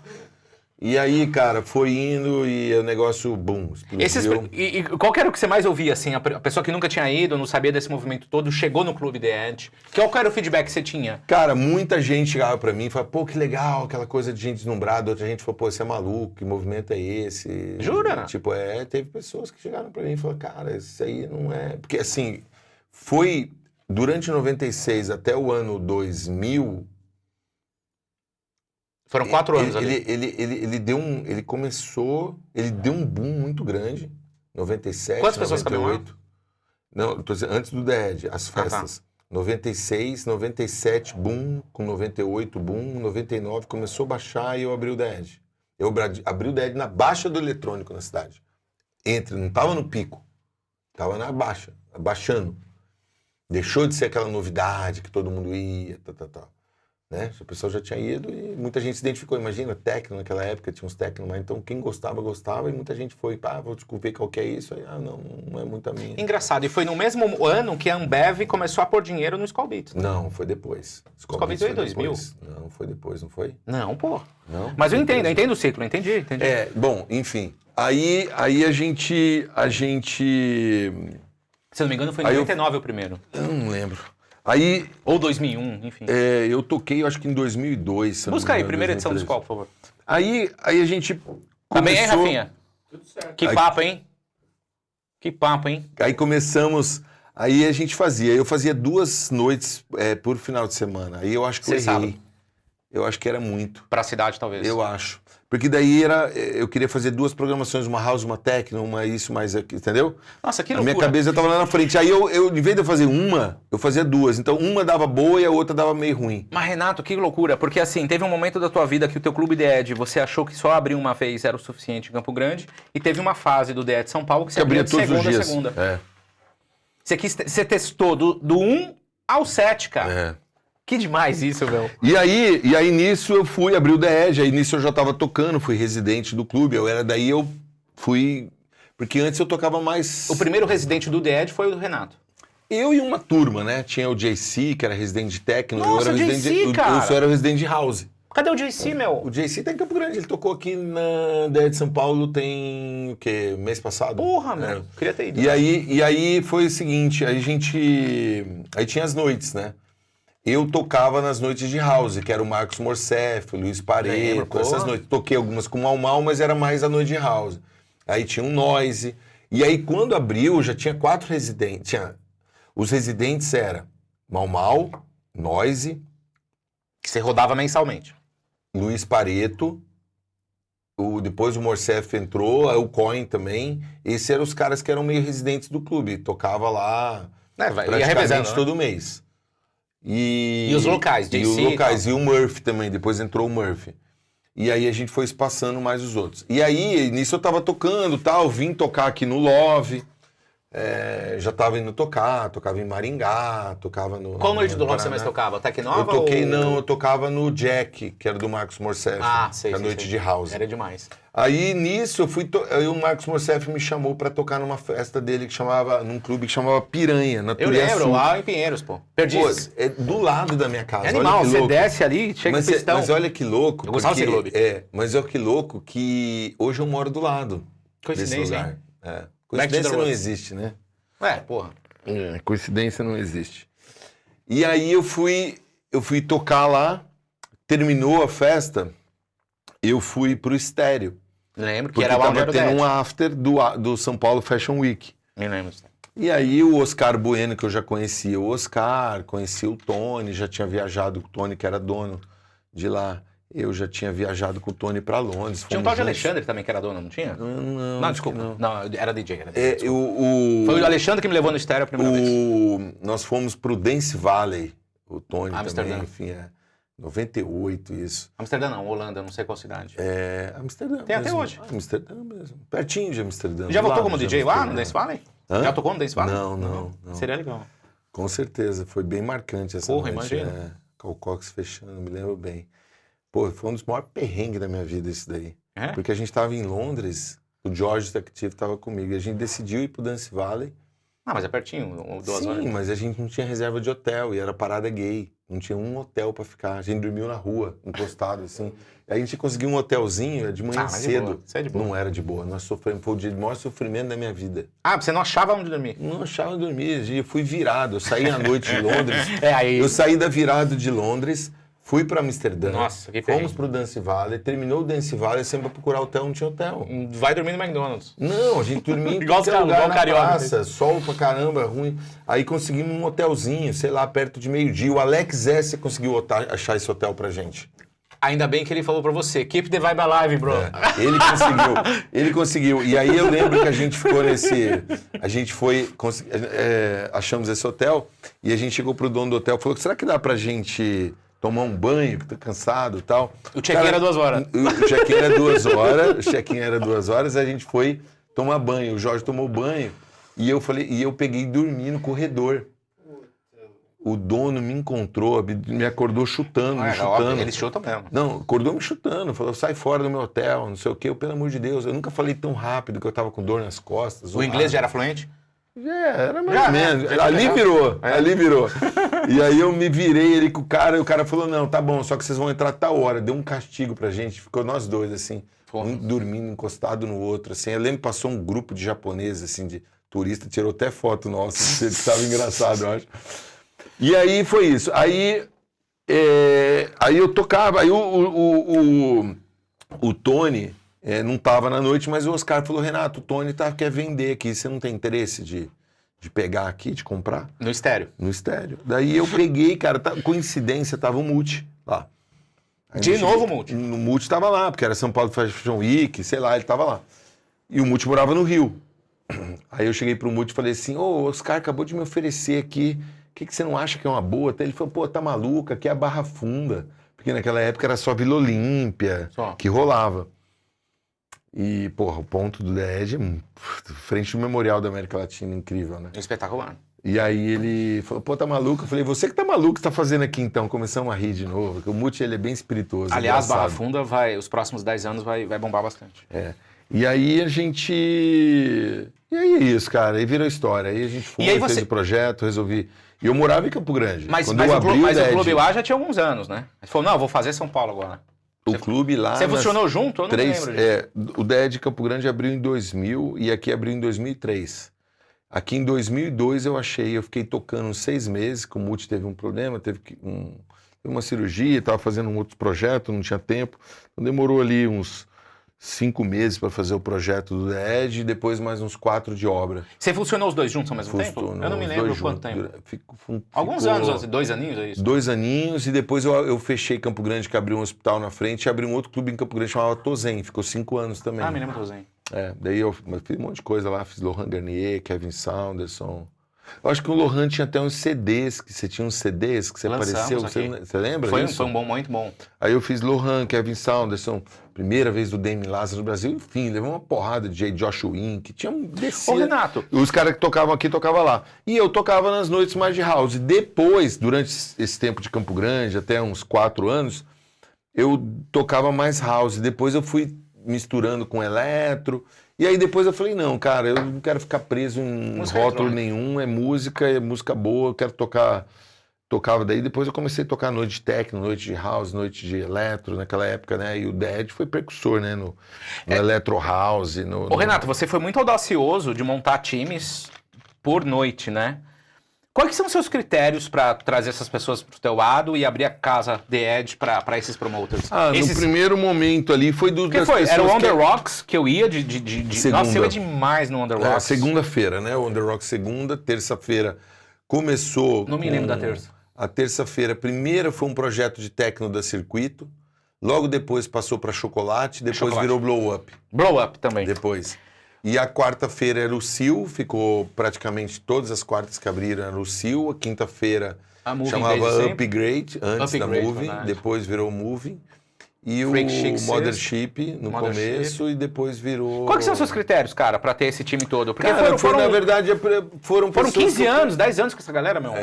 E aí, cara, foi indo e o negócio, bum, explodiu. E qual que era o que você mais ouvia, assim? A pessoa que nunca tinha ido, não sabia desse movimento todo, chegou no Clube The Edge. Qual era o feedback que você tinha? Cara, muita gente chegava pra mim e falava, pô, que legal, aquela coisa de gente deslumbrada. Outra gente falou, pô, você é maluco, que movimento é esse? Jura? Tipo, teve pessoas que chegaram pra mim e falaram, cara, isso aí não é... Porque, assim, foi durante 96 até o ano 2000... Foram 4 anos ali. Ele deu um boom muito grande. 97, quantas pessoas cabiam lá? Não, tô dizendo, antes do The Edge, as festas. Tá. 96, 97, boom. Com 98, boom. 99, começou a baixar e eu abri o The Edge. Eu abri o The Edge na baixa do eletrônico na cidade. Não tava no pico. Tava na baixa, baixando. Deixou de ser aquela novidade que todo mundo ia, né? O pessoal já tinha ido e muita gente se identificou. Imagina, techno naquela época, tinha uns techno lá. Então, quem gostava e muita gente foi, vou descobrir qual que é isso. Aí, não é muito a minha. Engraçado, e foi no mesmo ano que a Ambev começou a pôr dinheiro no Skol Beats. Não, foi depois. Skol Beats foi em 2000? Não, foi depois, não foi? Não, pô. Não? Mas eu entendo o ciclo, entendi. Bom, enfim. Aí a gente... Se eu não me engano, foi em 99 o primeiro. Eu não lembro. Aí... Ou 2001, enfim. Eu toquei, eu acho que em 2002. Se Busca não me aí, engano, primeira edição do 2003. Skol, por favor. Aí a gente Tá bem aí, começou... Rafinha? Tudo certo. Que Aí- papo, hein? Que papo, hein? Aí começamos... Aí a gente fazia. Eu fazia 2 noites por final de semana. Aí eu acho que eu Você errei. sabe. Eu acho que era muito. Pra cidade, talvez. Eu acho. Porque daí eu queria fazer 2 programações, uma house, uma techno, uma isso, mais aqui, entendeu? Nossa, que A loucura. minha cabeça tava lá na frente. Aí eu, em vez de eu fazer uma, eu fazia 2. Então uma dava boa e a outra dava meio ruim. Mas, Renato, que loucura. Porque, assim, teve um momento da tua vida que o teu clube de Ed, você achou que só abrir uma vez era o suficiente em Campo Grande. E teve uma fase do DED São Paulo que você Que abria abria de todos os segunda a dias. segunda. Você testou do 1 ao 7, cara. Que demais isso, meu. E aí nisso eu fui abrir o The Edge, aí nisso eu já tava tocando, fui residente do clube, daí eu fui... Porque antes eu tocava mais... O primeiro residente do The Edge foi o do Renato. Eu e uma turma, né? Tinha o JC, que era residente de techno, Nossa, eu era o residente JC, cara. eu só era residente de house. Cadê o JC, meu? O JC tá em Campo Grande, ele tocou aqui na The Edge São Paulo tem, o quê? Mês passado? Porra, meu. Queria ter ido. E aí foi o seguinte, aí tinha as noites, né? Eu tocava nas noites de house, que era o Marcos Morcef, o Luiz Lembro, Pareto, essas porra. noites. Toquei algumas com o Mau Mau, mas era mais a noite de house. Aí tinha um Noise. E aí quando abriu, já tinha 4 residentes. Os residentes eram Mau Mau, Noise, Que você rodava mensalmente. Luiz Pareto, depois o Morcef entrou, aí o Coin também. Esses eram os caras que eram meio residentes do clube. Tocava lá Ia praticamente revezando, né? todo mês. E os locais, e JC os e locais, e o Murphy também, depois entrou o Murphy. E aí a gente foi espaçando mais os outros. E aí, nisso eu tava tocando, tal, vim tocar aqui no Love, já tava indo tocava em Maringá, tocava no... Qual noite do no Love você Paraná. mais tocava? Tecnova Eu toquei, ou... não, eu tocava no Jack, que era do Marcos Morcef, Ah, sei, que é a sei, noite sei. de house. Era demais. Aí nisso aí o Marcos Morcef me chamou pra tocar numa festa dele num clube que chamava Piranha, na Eu Turiaçu. lembro, lá em Pinheiros, pô. Pô, Perdizes. é do lado da minha casa. É animal, olha que você louco. desce ali, chega Mas, no pistão. mas olha que louco. Eu gostava porque- desse clube. mas olha que louco que hoje eu moro do lado desse Coincidência, lugar. hein? É. Back to the Coincidência não roots. existe, né? Porra. Coincidência não existe. E aí eu fui tocar lá, terminou a festa, eu fui pro Estéreo. Lembro que Porque era o tava Alvaro tendo Dead. um after do São Paulo Fashion Week. Me lembro. E aí o Oscar Bueno, que eu já conhecia o Oscar, conhecia o Tony, já tinha viajado com o Tony, que era dono de lá. Eu já tinha viajado com o Tony pra Londres. Tinha um fomos tal de juntos. Alexandre também que era dono, não tinha? Não, Não, acho desculpa. que não. Não, era DJ. Era DJ desculpa. O, Foi o Alexandre que me levou no estéreo a primeira vez. Nós fomos pro Dance Valley, o Tony Amsterdã. também, enfim, 98 isso. Amsterdã não, Holanda, não sei qual cidade. Amsterdã Tem até mesmo. hoje. Amsterdã mesmo. Pertinho de Amsterdã. Já do voltou lado como de DJ lá no Amsterdã. Dance Valley? Hã? Já tocou no Dance Valley? Não. Seria legal. Com certeza, foi bem marcante essa Porra, noite. imagino. Com o Cox fechando, me lembro bem. Pô, foi um dos maiores perrengues da minha vida isso daí. É? Porque a gente tava em Londres, o George Detective tava comigo, e a gente decidiu ir pro Dance Valley. Ah, mas é pertinho, 2 Sim, horas. mas a gente não tinha reserva de hotel, e era parada gay. Não tinha um hotel pra ficar. A gente dormiu na rua, encostado, assim. Aí a gente conseguiu um hotelzinho de manhã Ah, mas de boa. cedo. Isso é de boa. Não era de boa. Nós sofremos, foi o dia de maior sofrimento da minha vida. Ah, você não achava onde dormir? Não achava dormir, eu fui virado. Eu saí à noite de Londres. Aí. Eu saí da virada de Londres, fui pra Amsterdã. Nossa, que Fomos perrengue. pro Dance Valley, terminou o Dance Valley, sempre pra procurar hotel, não tinha hotel. Vai dormir no McDonald's. Não, a gente dormia em Igual os qualquer caras, lugar igual na carioca. praça, sol pra caramba, ruim. Aí conseguimos um hotelzinho, sei lá, perto de meio-dia. O Alex S. conseguiu achar esse hotel pra gente. Ainda bem que ele falou pra você, keep the vibe alive, bro. Ele conseguiu. E aí eu lembro que a gente ficou a gente foi, achamos esse hotel, e a gente chegou pro dono do hotel e falou, será que dá pra gente tomar um banho, que tá cansado e tal? O check-in era 2 horas. O check-in era 2 horas, o check-in era 2 horas, a gente foi tomar banho. O Jorge tomou banho, e eu peguei e dormi no corredor. O dono me encontrou, me acordou chutando, me chutando. Eles chutam mesmo. Não, acordou me chutando, falou, sai fora do meu hotel, não sei o quê. Eu, pelo amor de Deus, eu nunca falei tão rápido que eu tava com dor nas costas. O inglês já era fluente? Era mais Já, ou né? menos. Já Ali tinha virou, ali virou. E aí eu me virei ele com o cara, e o cara falou, não, tá bom, só que vocês vão entrar tal hora. Deu um castigo pra gente, ficou nós dois, assim, um dormindo, encostado no outro, assim. Eu lembro que passou um grupo de japoneses, assim, de turista, tirou até foto nossa, que estava engraçado, eu acho. E aí foi isso. Aí eu tocava, aí o Tony não tava na noite, mas o Oscar falou, Renato, o Tony quer vender aqui, você não tem interesse de pegar aqui, de comprar? No estéreo. No estéreo. Daí eu peguei, cara, coincidência, tava o Multi lá. De novo o Multi? O Multi tava lá, porque era São Paulo Fashion Week, sei lá, ele tava lá. E o Multi morava no Rio. Aí eu cheguei pro Multi e falei assim, o Oscar acabou de me oferecer aqui, o que você não acha que é uma boa? Até ele falou, pô, tá maluco, aqui é a Barra Funda. Porque naquela época era só Vila Olímpia que rolava. E, porra, o ponto do The Edge, frente do Memorial da América Latina, incrível, né? Espetacular. E aí ele falou, pô, tá maluco? Eu falei, você que tá maluco, você tá fazendo aqui então? Começamos a rir de novo, porque o Multi, ele é bem espirituoso. Aliás, engraçado. Barra Funda os próximos 10 anos vai bombar bastante. E aí a gente... E aí é isso, cara, aí virou história. Aí a gente foi, fez o projeto, resolvi... E eu morava em Campo Grande. Mas o clube lá já tinha alguns anos, né? Ele falou, não, eu vou fazer São Paulo agora. O clube lá... Você funcionou junto? Eu não lembro disso. O DED de Campo Grande abriu em 2000 e aqui abriu em 2003. Aqui em 2002 eu fiquei tocando uns 6 meses, que o Multi teve um problema, teve uma cirurgia, estava fazendo um outro projeto, não tinha tempo. Então demorou ali uns 5 meses para fazer o projeto do DED e depois mais uns 4 de obra. Você funcionou os dois juntos ao mesmo tempo? Eu não me lembro quanto tempo. Alguns anos, 2 aninhos, é isso? 2 aninhos e depois eu fechei Campo Grande, que abriu um hospital na frente, e abri um outro clube em Campo Grande, chamava Tozen, ficou 5 anos também. Me lembro Tozen. Daí eu fiz um monte de coisa lá, fiz Lohan Garnier, Kevin Saunderson. Eu acho que o Lohan tinha até uns CDs, que você tinha uns CDs que você apareceu, você lembra disso? Foi um bom, muito bom. Aí eu fiz Lohan, Kevin Saunderson, primeira vez do Demi Lázaro no Brasil, enfim, levou uma porrada de Josh Wink, tinha um descido. Ô Renato... Os caras que tocavam aqui, tocavam lá. E eu tocava nas noites mais de house. Depois, durante esse tempo de Campo Grande, até uns 4 anos, eu tocava mais house. Depois eu fui misturando com eletro. E aí depois eu falei, não, cara, eu não quero ficar preso em rótulo nenhum, é música boa, eu quero tocar. Tocava daí, depois eu comecei a tocar noite de techno, noite de house, noite de eletro, naquela época, né? E o Dead foi precursor, né? No electro house. Renato, você foi muito audacioso de montar times por noite, né? Quais que são os seus critérios para trazer essas pessoas pro teu lado e abrir a casa The Edge para esses promoters? No primeiro momento ali foi das pessoas... Era o On The Rocks que eu ia Segunda. Nossa, eu ia demais no On The Rocks. Segunda-feira, né? O On The Rocks segunda, terça-feira começou... Não me lembro da terça. A terça-feira, primeira foi um projeto de techno da Circuito, logo depois passou para Chocolate, depois virou Blow Up. Blow Up também. Depois. E a quarta-feira era o Sil, ficou praticamente todas as quartas que abriram era o Sil. A quinta-feira chamava Upgrade, antes da Moving, depois virou Moving. E o Mothership no começo e depois virou... Quais são os seus critérios, cara, pra ter esse time todo? Porque cara, na verdade, foram 15 anos, 10 anos com essa galera, meu.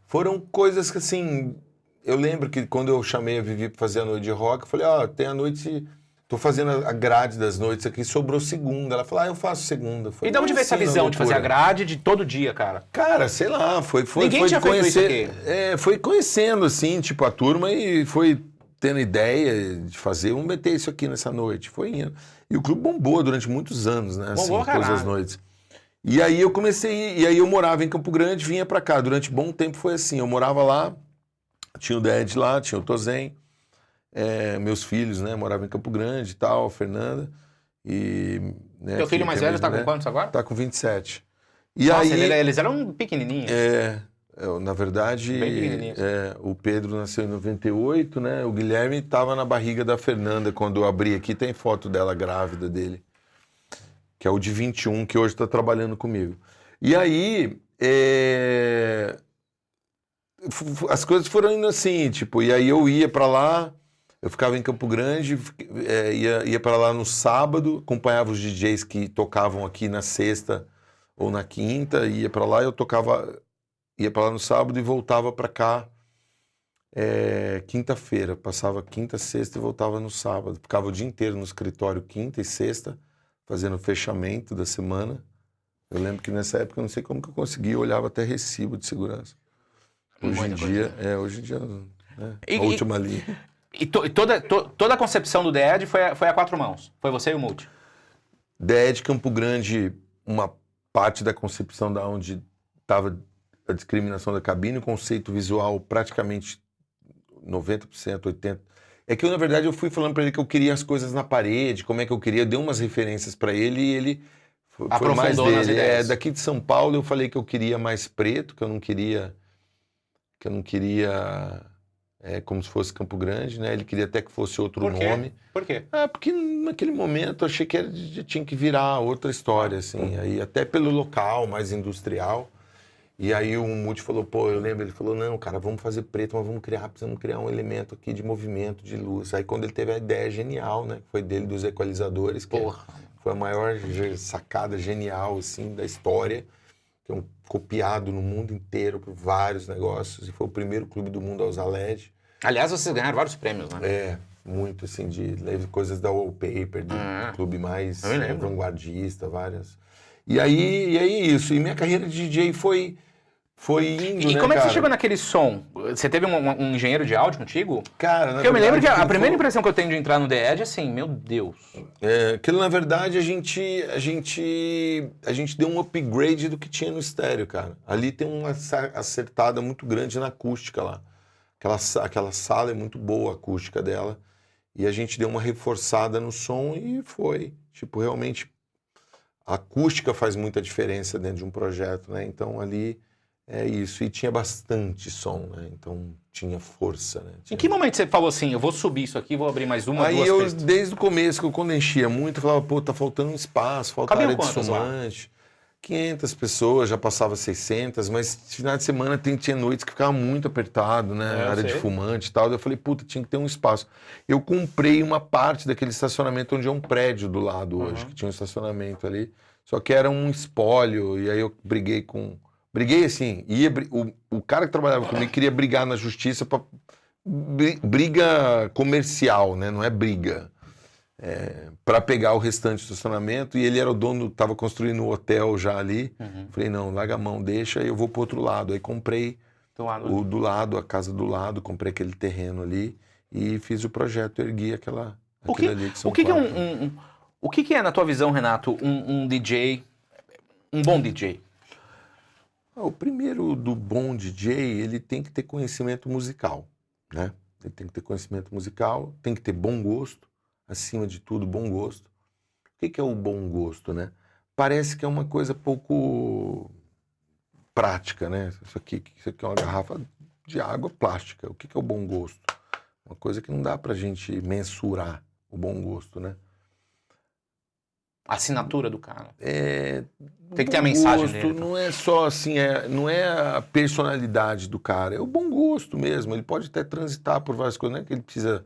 Foram coisas que, assim... Eu lembro que quando eu chamei a Vivi pra fazer a noite de rock, eu falei, tem a noite... Tô fazendo a grade das noites aqui, sobrou segunda. Ela falou, eu faço segunda. E de onde veio essa visão de fazer a grade de todo dia, cara? Cara, sei lá, Ninguém tinha feito isso aqui. Foi conhecendo, assim, tipo, a turma e foi tendo ideia de fazer, vamos meter isso aqui nessa noite. Foi indo. E o clube bombou durante muitos anos, né? Bombou, assim, todas as noites. E aí eu comecei, e aí eu morava em Campo Grande, vinha pra cá. Durante bom tempo foi assim, eu morava lá, tinha o Dead lá, tinha o Tozen. Meus filhos, né, moravam em Campo Grande e tal, a Fernanda. E, né, teu filho mais velho tá com quantos agora? Tá com 27. Nossa, aí, eles eram pequenininhos. Na verdade, o Pedro nasceu em 98, né? O Guilherme estava na barriga da Fernanda quando eu abri aqui, tem foto dela grávida dele, que é o de 21, que hoje está trabalhando comigo. E aí, as coisas foram indo assim, tipo, e aí eu ia para lá, eu ficava em Campo Grande, ia para lá no sábado, acompanhava os DJs que tocavam aqui na sexta ou na quinta, ia para lá, ia para lá no sábado e voltava para cá quinta-feira. Passava quinta, sexta e voltava no sábado. Ficava o dia inteiro no escritório quinta e sexta, fazendo o fechamento da semana. Eu lembro que nessa época, eu não sei como que eu consegui, eu olhava até recibo de segurança. Hoje em dia, né, a última linha. E toda a concepção do The Edge foi a 4 mãos? Foi você e o Multi? The Edge Campo Grande, uma parte da concepção da onde estava a discriminação da cabine, o conceito visual praticamente 90%, 80%. É que eu, na verdade, eu fui falando para ele que eu queria as coisas na parede, como é que eu queria, eu dei umas referências para ele e ele foi mais aprofundou nas dele. ideias. Daqui de São Paulo eu falei que eu queria mais preto, que eu não queria como se fosse Campo Grande, né? Ele queria até que fosse outro Por quê? nome. Por quê? Porque naquele momento eu achei que tinha que virar outra história, assim. Aí até pelo local, mais industrial. E aí o Muti falou, pô, eu lembro, ele falou, não, cara, vamos fazer preto, mas precisamos criar um elemento aqui de movimento, de luz. Aí quando ele teve a ideia genial, né? Que foi dele dos equalizadores, que foi a maior sacada genial, assim, da história. Que é um copiado no mundo inteiro por vários negócios. E foi o primeiro clube do mundo a usar LED. Aliás, vocês ganharam vários prêmios, né? Muito, assim, de coisas da Wallpaper, do clube mais vanguardista, várias. E aí isso. E minha carreira de DJ foi indo, E né, como é que cara? você chegou naquele som? Você teve um engenheiro de áudio contigo? Cara, Porque eu me lembro que a primeira impressão que eu tenho de entrar no The Edge é assim, meu Deus. Aquilo, na verdade, a gente deu um upgrade do que tinha no estéreo, cara. Ali tem uma acertada muito grande na acústica lá. Aquela sala é muito boa, a acústica dela. E a gente deu uma reforçada no som e foi. Tipo, realmente, a acústica faz muita diferença dentro de um projeto, né? Então, ali é isso. E tinha bastante som, né? Então, tinha força, né? Em que momento você falou assim, eu vou subir isso aqui, vou abrir mais uma, Aí duas pistas? desde o começo, que quando enchia muito, eu falava, pô, tá faltando um espaço, falta Cabiam área de quantas lá? fumante. 500 pessoas, já passava 600, mas final de semana tinha noites que ficava muito apertado, né? Eu Área de sei. fumante e tal. Eu falei, puta, tinha que ter um espaço. Eu comprei uma parte daquele estacionamento onde é um prédio do lado hoje, que tinha um estacionamento ali. Só que era um espólio, e aí eu briguei assim, o cara que trabalhava comigo queria brigar na justiça para briga comercial, né? Não é briga. Para pegar o restante do estacionamento, e ele era o dono, estava construindo um hotel já ali. Falei, não, larga a mão, deixa, eu vou pro outro lado. Aí comprei do lado, a casa do lado, comprei aquele terreno ali e fiz o projeto, ergui aquilo ali. O que é, na tua visão, Renato, um DJ, um bom DJ? O primeiro do bom DJ, ele tem que ter conhecimento musical, né? Ele tem que ter conhecimento musical, tem que ter bom gosto, acima de tudo, bom gosto. O que é o bom gosto, né? Parece que é uma coisa pouco prática, né? Isso aqui é uma garrafa de água plástica. O que é o bom gosto? Uma coisa que não dá pra gente mensurar o bom gosto, né? A assinatura do cara. Tem que ter a mensagem gosto, dele. não é só assim, não é a personalidade do cara, é o bom gosto mesmo. Ele pode até transitar por várias coisas, não é que ele precisa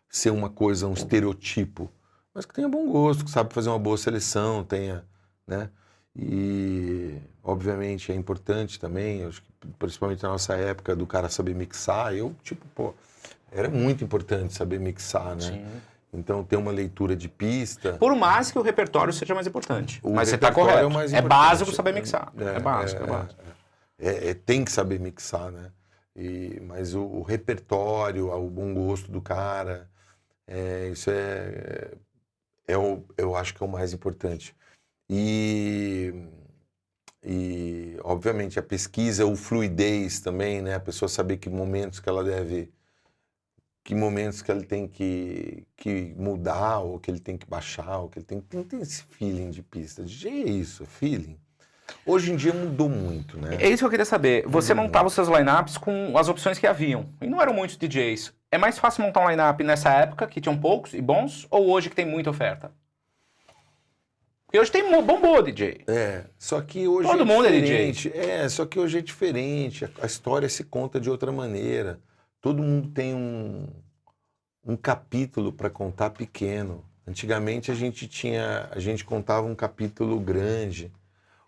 ser uma coisa, um estereotipo, mas que tenha bom gosto, que sabe fazer uma boa seleção, tenha, né? E, obviamente, é importante também, eu acho que, principalmente na nossa época, do cara saber mixar, era muito importante saber mixar, né? Sim. Então, ter uma leitura de pista... Por mais que o repertório seja mais importante. Mas você tá repertório correto. é o mais É importante. básico saber mixar. É básico. Tem que saber mixar, né? Mas o repertório, o bom gosto do cara, isso eu acho que é o mais importante. E, obviamente, a pesquisa, o fluidez também, né? A pessoa saber que momentos que ela tem que mudar, ou que ele tem que baixar, ou que ele tem que ter esse feeling de pista. DJ é isso, é feeling. Hoje em dia mudou muito, né? É isso que eu queria saber. Você montava os seus lineups com as opções que haviam. E não eram muitos DJs. É mais fácil montar um lineup nessa época, que tinham poucos e bons, ou hoje que tem muita oferta? Porque hoje tem bombou DJ. Só que hoje Todo mundo é diferente. Só que hoje é diferente. A história se conta de outra maneira. Todo mundo tem um capítulo para contar pequeno. Antigamente a gente contava um capítulo grande.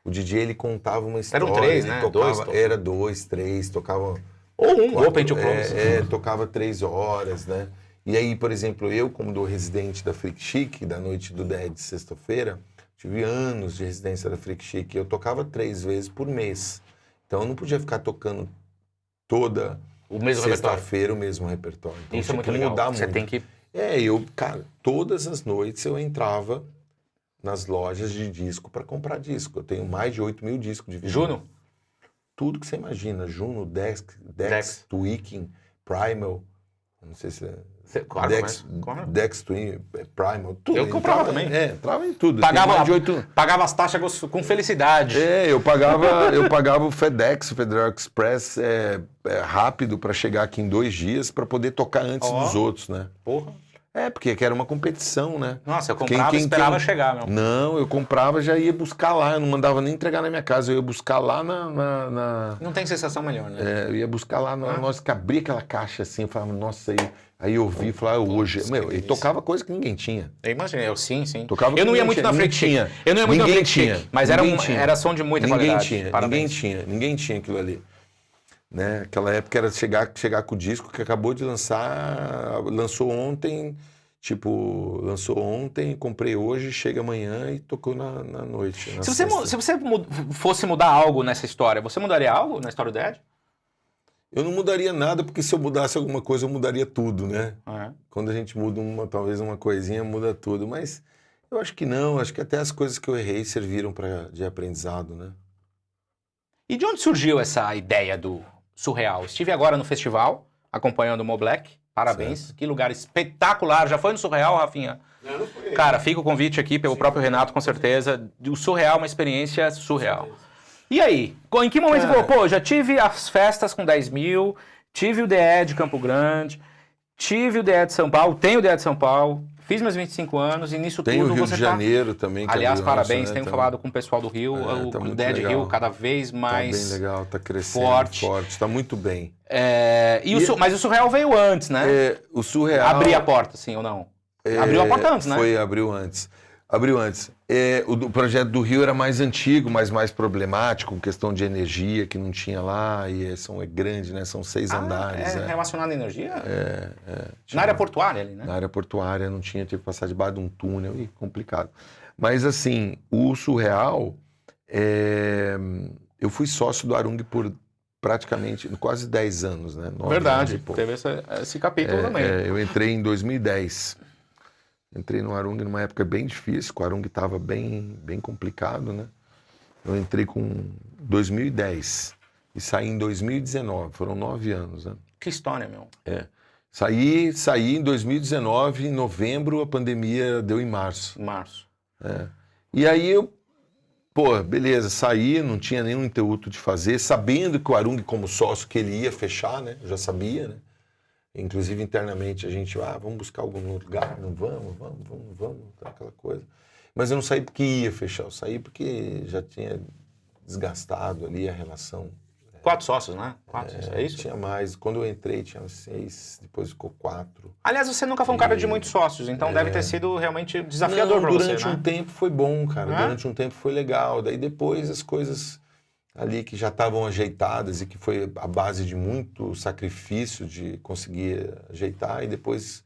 O DJ, ele contava uma história. Eram 3, ele né? tocava, era 2, 3, tocava... Ou um, 4, Open to Close. Tocava 3 horas, né? E aí, por exemplo, eu, como do residente da Freak Chic, da noite do Dead de sexta-feira, tive anos de residência da Freak Chic, eu tocava 3 vezes por mês. Então eu não podia ficar tocando toda sexta-feira o mesmo repertório. Então, Isso é muito legal. mudar Você muito. tem que... Cara, todas as noites eu entrava nas lojas de disco para comprar disco. Eu tenho mais de 8 mil discos de vinil. Juno? tudo que você imagina. Juno, Dex, Tweaking, Primal, não sei se é... Claro, Dex, Twin, Primal, tudo. Eu comprava também. Entrava em tudo. Pagava as taxas com felicidade. Eu pagava o FedEx, o Federal Express rápido para chegar aqui em 2 dias para poder tocar antes dos outros, né? Porra. Porque era uma competição, né? Nossa, eu comprava e esperava chegar, meu. Não, eu comprava e já ia buscar lá. Eu não mandava nem entregar na minha casa. Eu ia buscar lá na... Não tem sensação melhor, né? Eu ia buscar lá. Nós que abria aquela caixa assim, eu falava, nossa, aí eu vi e falava, hoje... Ele tocava coisa que ninguém tinha. Eu imaginei, sim. Tocava eu não ia muito na frente. Eu não ia muito na frente, mas era som de muita qualidade. Ninguém tinha aquilo ali. Né? Aquela época era chegar com o disco que acabou de lançar, lançou ontem, comprei hoje, chega amanhã e tocou na noite. Se você fosse mudar algo nessa história, você mudaria algo na história do Dead? Eu não mudaria nada, porque se eu mudasse alguma coisa, eu mudaria tudo, né? Quando a gente muda talvez uma coisinha, muda tudo. Mas eu acho que não, acho que até as coisas que eu errei serviram de aprendizado, né? E de onde surgiu essa ideia do surreal? Estive agora no festival, acompanhando o Mo Black. Parabéns, certo. Que lugar espetacular. Já foi no surreal, Rafinha? Não foi. Cara, fica o convite aqui pelo próprio Renato, com certeza. O surreal é uma experiência surreal. E aí? Em que momento você falou, pô, já tive as festas com 10 mil, tive o DE de Campo Grande, tive o DE de São Paulo, tenho o DE de São Paulo, fiz meus 25 anos e nisso tem tudo o Rio você de Janeiro também. Aliás, parabéns, né, tenho também. falado com o pessoal do Rio, o DE de Rio cada vez mais tá bem legal, tá crescendo forte, tá muito bem. Mas o surreal veio antes, né? O surreal... Abrir a porta, sim ou não? Abriu a porta antes, né? Abriu antes. O projeto do Rio era mais antigo, mas mais problemático, com questão de energia que não tinha lá, e é grande, né? São 6 andares. Relacionado à energia? Na área portuária ali, né? Na área portuária não tinha, tinha que passar debaixo de um túnel, e complicado. Mas assim, o surreal, eu fui sócio do Arung por praticamente quase 10 anos, né? Verdade, teve esse capítulo também. Eu entrei em 2010. Entrei no Arung numa época bem difícil, o Arung estava bem complicado, né? Eu entrei com 2010 e saí em 2019, foram 9 anos, né? Que história, meu. Saí em 2019, em novembro, a pandemia deu em março. E aí beleza, saí, não tinha nenhum intuito de fazer, sabendo que o Arung como sócio, que ele ia fechar, né? Eu já sabia, né? Inclusive, internamente, a gente, vamos buscar algum outro lugar, não vamos, aquela coisa. Mas eu não saí porque ia fechar, eu saí porque já tinha desgastado ali a relação. 4 sócios, né? 4, é isso? Tinha mais. Quando eu entrei, tinha 6, depois ficou 4. Aliás, você nunca foi um cara de muitos sócios, então deve ter sido realmente desafiador para você, né? Durante um tempo foi bom, cara. Durante um tempo foi legal. Daí depois as coisas ali que já estavam ajeitadas e que foi a base de muito sacrifício de conseguir ajeitar, e depois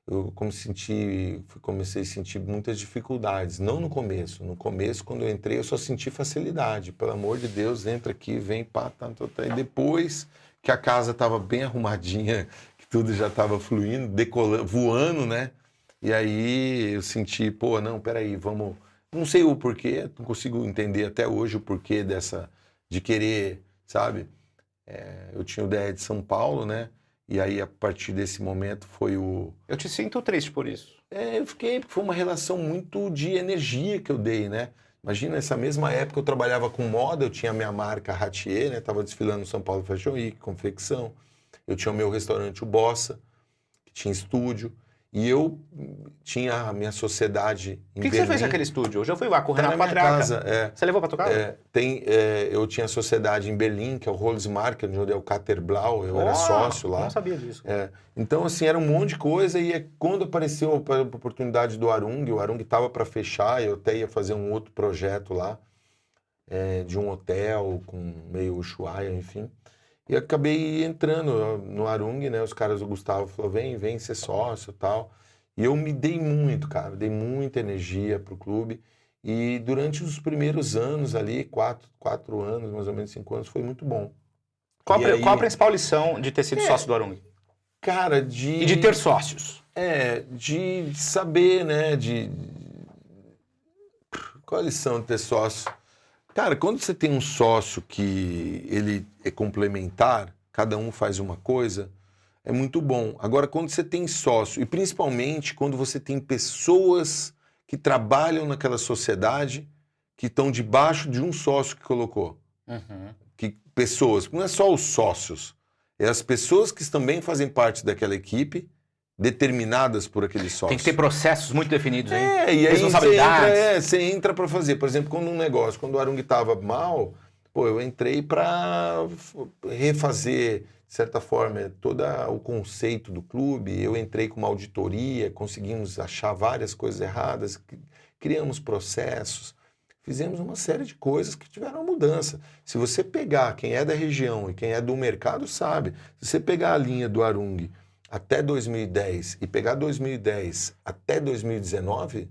eu comecei a sentir muitas dificuldades, não no começo. No começo, quando eu entrei, eu só senti facilidade. Pelo amor de Deus, entra aqui, vem, pá, tá. E depois que a casa estava bem arrumadinha, que tudo já estava fluindo, decolando, voando, né? E aí eu senti, peraí, vamos... Não sei o porquê, não consigo entender até hoje o porquê de querer, sabe? Eu tinha o DE de São Paulo, né? E aí, a partir desse momento, foi o... Eu te sinto triste por isso. Eu fiquei, porque foi uma relação muito de energia que eu dei, né? Imagina, nessa mesma época eu trabalhava com moda, eu tinha a minha marca Ratier, né? Tava desfilando no São Paulo Fashion Week, confecção. Eu tinha o meu restaurante, o Bossa, que tinha estúdio. E eu tinha a minha sociedade em Berlim. O que você fez naquele estúdio? Eu já fui lá com o Renato Patriarca. Casa, Você levou pra tua casa? Eu tinha a sociedade em Berlim, que é o Rolls Market, onde é o Caterblau, eu era sócio lá. Eu não sabia disso. Então, assim, era um monte de coisa, e quando apareceu a oportunidade do Arung, o Arung estava para fechar, eu até ia fazer um outro projeto lá, de um hotel com meio Ushuaia, enfim. E eu acabei entrando no Arung, né? Os caras, o Gustavo falou, vem ser sócio e tal. E eu me dei muito, cara. Dei muita energia pro clube. E durante os primeiros anos ali, 4 anos, mais ou menos 5 anos, foi muito bom. Qual a principal lição de ter sido sócio do Arung? Cara, E de ter sócios? De saber, né? Qual a lição de ter sócio? Cara, quando você tem um sócio que ele é complementar, cada um faz uma coisa, é muito bom. Agora, quando você tem sócio, e principalmente quando você tem pessoas que trabalham naquela sociedade, que estão debaixo de um sócio que colocou. Pessoas, não é só os sócios, é as pessoas que também fazem parte daquela equipe, determinadas por aquele sócio. Tem que ter processos muito definidos, hein? E aí responsabilidades. você entra para fazer. Por exemplo, quando o Arung estava mal, eu entrei para refazer, de certa forma, todo o conceito do clube. Eu entrei com uma auditoria, conseguimos achar várias coisas erradas, criamos processos, fizemos uma série de coisas que tiveram mudança. Se você pegar quem é da região e quem é do mercado, sabe. Se você pegar a linha do Arung até 2010 e pegar 2010 até 2019,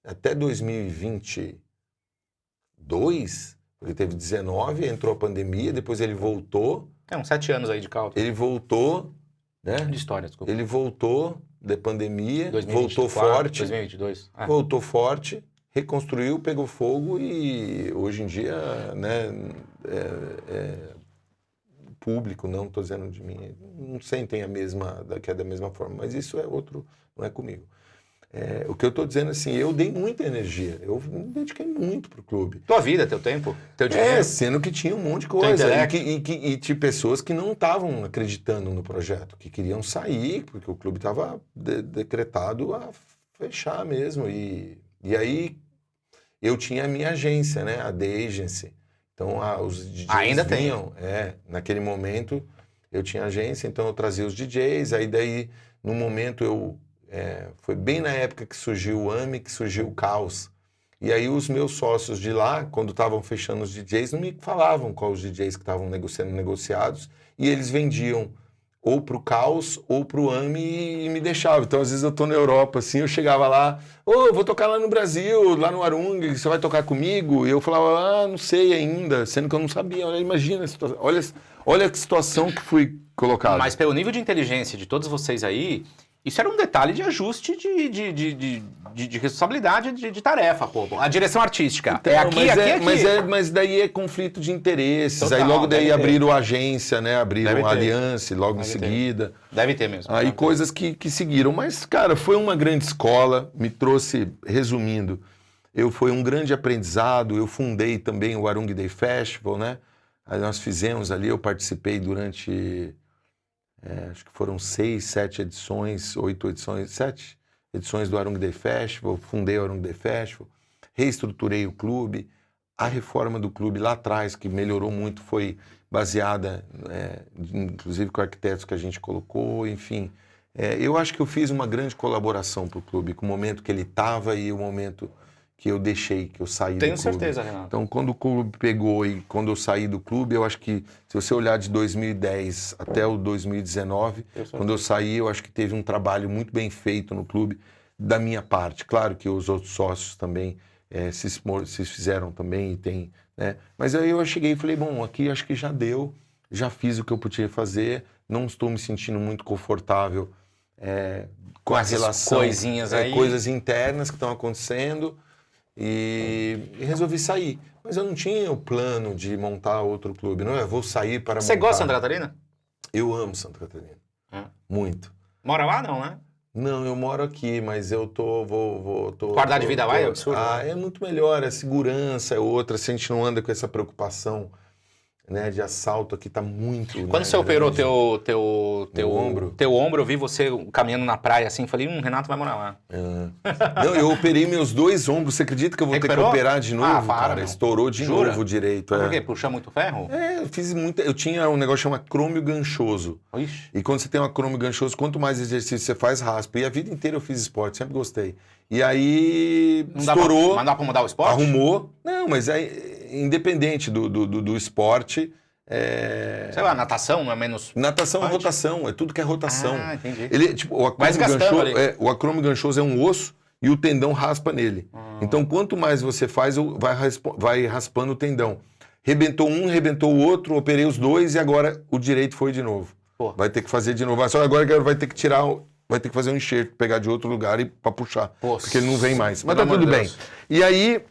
até 2022, porque teve 19, entrou a pandemia, depois ele voltou. Uns 7 anos aí de cálculo. Ele voltou, né? De história, desculpa. Ele voltou da pandemia, 2024, voltou forte. 2022. Voltou forte, reconstruiu, pegou fogo e hoje em dia, né, público, não estou dizendo de mim, não sentem que é da mesma forma, mas isso é outro, não é comigo. O que eu estou dizendo assim, eu dei muita energia, eu me dediquei muito pro clube. Tua vida, teu tempo, teu dinheiro. Sendo que tinha um monte de coisa. E tinha pessoas que não estavam acreditando no projeto, que queriam sair, porque o clube estava decretado a fechar mesmo. E aí eu tinha a minha agência, né? A The Agency. Então os DJs ainda vinham. Naquele momento eu tinha agência, então eu trazia os DJs, aí daí no momento foi bem na época que surgiu o AMI, que surgiu o Caos. E aí os meus sócios de lá, quando estavam fechando os DJs, não me falavam quais os DJs que estavam sendo negociados, e eles vendiam ou pro Caos ou pro AMI e me deixavam. Então às vezes eu tô na Europa, assim, eu chegava lá, eu vou tocar lá no Brasil, lá no Arung, você vai tocar comigo? E eu falava, não sei ainda, sendo que eu não sabia. Imagina a situação, olha que situação que fui colocado. Mas pelo nível de inteligência de todos vocês aí, isso era um detalhe de ajuste de responsabilidade de tarefa, pô. A direção artística. Então, aqui. Mas daí é conflito de interesses. Total, aí logo daí abriram ter. agência, né? Abriram a Aliança logo em seguida. Deve ter mesmo. Aí coisas que seguiram. Mas, cara, foi uma grande escola. Me trouxe, resumindo, foi um grande aprendizado. Eu fundei também o Arung Day Festival, né? Aí nós fizemos ali, eu participei durante... acho que foram 6, 7 edições, 8 edições, 7 edições do Arung Day Festival, fundei o Arung Day Festival, reestruturei o clube. A reforma do clube lá atrás, que melhorou muito, foi baseada, inclusive com arquitetos que a gente colocou, enfim. Eu acho que eu fiz uma grande colaboração para o clube, com o momento que ele estava e o momento que eu deixei, que eu saí do clube. Tenho certeza, Renato. Então, quando o clube pegou e quando eu saí do clube, eu acho que, se você olhar de 2010 até o 2019, quando eu saí, eu acho que teve um trabalho muito bem feito no clube, da minha parte. Claro que os outros sócios também se fizeram também e tem, né? Mas aí eu cheguei e falei, bom, aqui acho que já deu, já fiz o que eu podia fazer, não estou me sentindo muito confortável com a relação, coisinhas aí, coisas internas que estão acontecendo. E resolvi sair. Mas eu não tinha o plano de montar outro clube. Não é? Vou sair para Você gosta de Santa Catarina? Eu amo Santa Catarina. Muito. Mora lá, não, né? Não, eu moro aqui, mas eu tô... Qualidade de vida lá é absurdo. É muito melhor. A segurança é outra. Se a gente não anda com essa preocupação, né, de assalto aqui, tá muito... Quando você operou teu ombro? Teu ombro, eu vi você caminhando na praia assim, falei, Renato vai morar lá. Não, eu operei meus 2 ombros. Você acredita que eu vou ter que operar de novo, cara? Estourou de novo direito. Por quê? Puxar muito ferro? Eu fiz muito. Eu tinha um negócio chamado acrômio ganchoso. Ixi. E quando você tem um acrômio ganchoso, quanto mais exercício você faz, raspa. E a vida inteira eu fiz esporte, sempre gostei. E aí estourou. Mas dá pra mudar o esporte? Arrumou. Não, mas independente do esporte. Sei lá, natação não é menos... Natação é rotação, é tudo que é rotação. Ah, entendi. Ele, tipo, o acrômio ganchoso é um osso e o tendão raspa nele. Então, quanto mais você faz, vai raspando o tendão. Rebentou um, rebentou o outro, operei os 2 e agora o direito foi de novo. Pô. Vai ter que fazer de novo. Só agora vai ter que tirar, vai ter que fazer um enxerto, pegar de outro lugar para puxar. Pô, porque ele não vem mais. Mas tá tudo bem. E aí,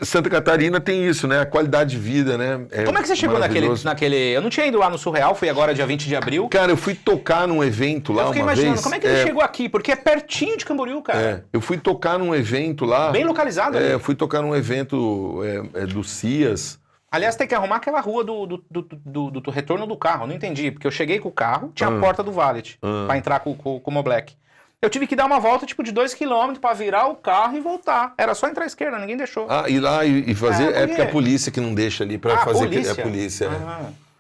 Santa Catarina tem isso, né? A qualidade de vida, né? Como é que você chegou naquele... Eu não tinha ido lá no Surreal, fui agora dia 20 de abril. Cara, eu fui tocar num evento lá uma vez. Eu fiquei imaginando, como é que ele chegou aqui? Porque é pertinho de Camboriú, cara. Eu fui tocar num evento lá. Bem localizado ali. Eu fui tocar num evento do CIAS. Aliás, tem que arrumar aquela rua do retorno do carro. Eu não entendi, porque eu cheguei com o carro, tinha a porta do valet pra entrar com o Moblack. Eu tive que dar uma volta, tipo, de 2 km pra virar o carro e voltar. Era só entrar à esquerda, ninguém deixou. Ir lá e fazer... É porque a polícia que não deixa ali pra fazer... Polícia? É a polícia,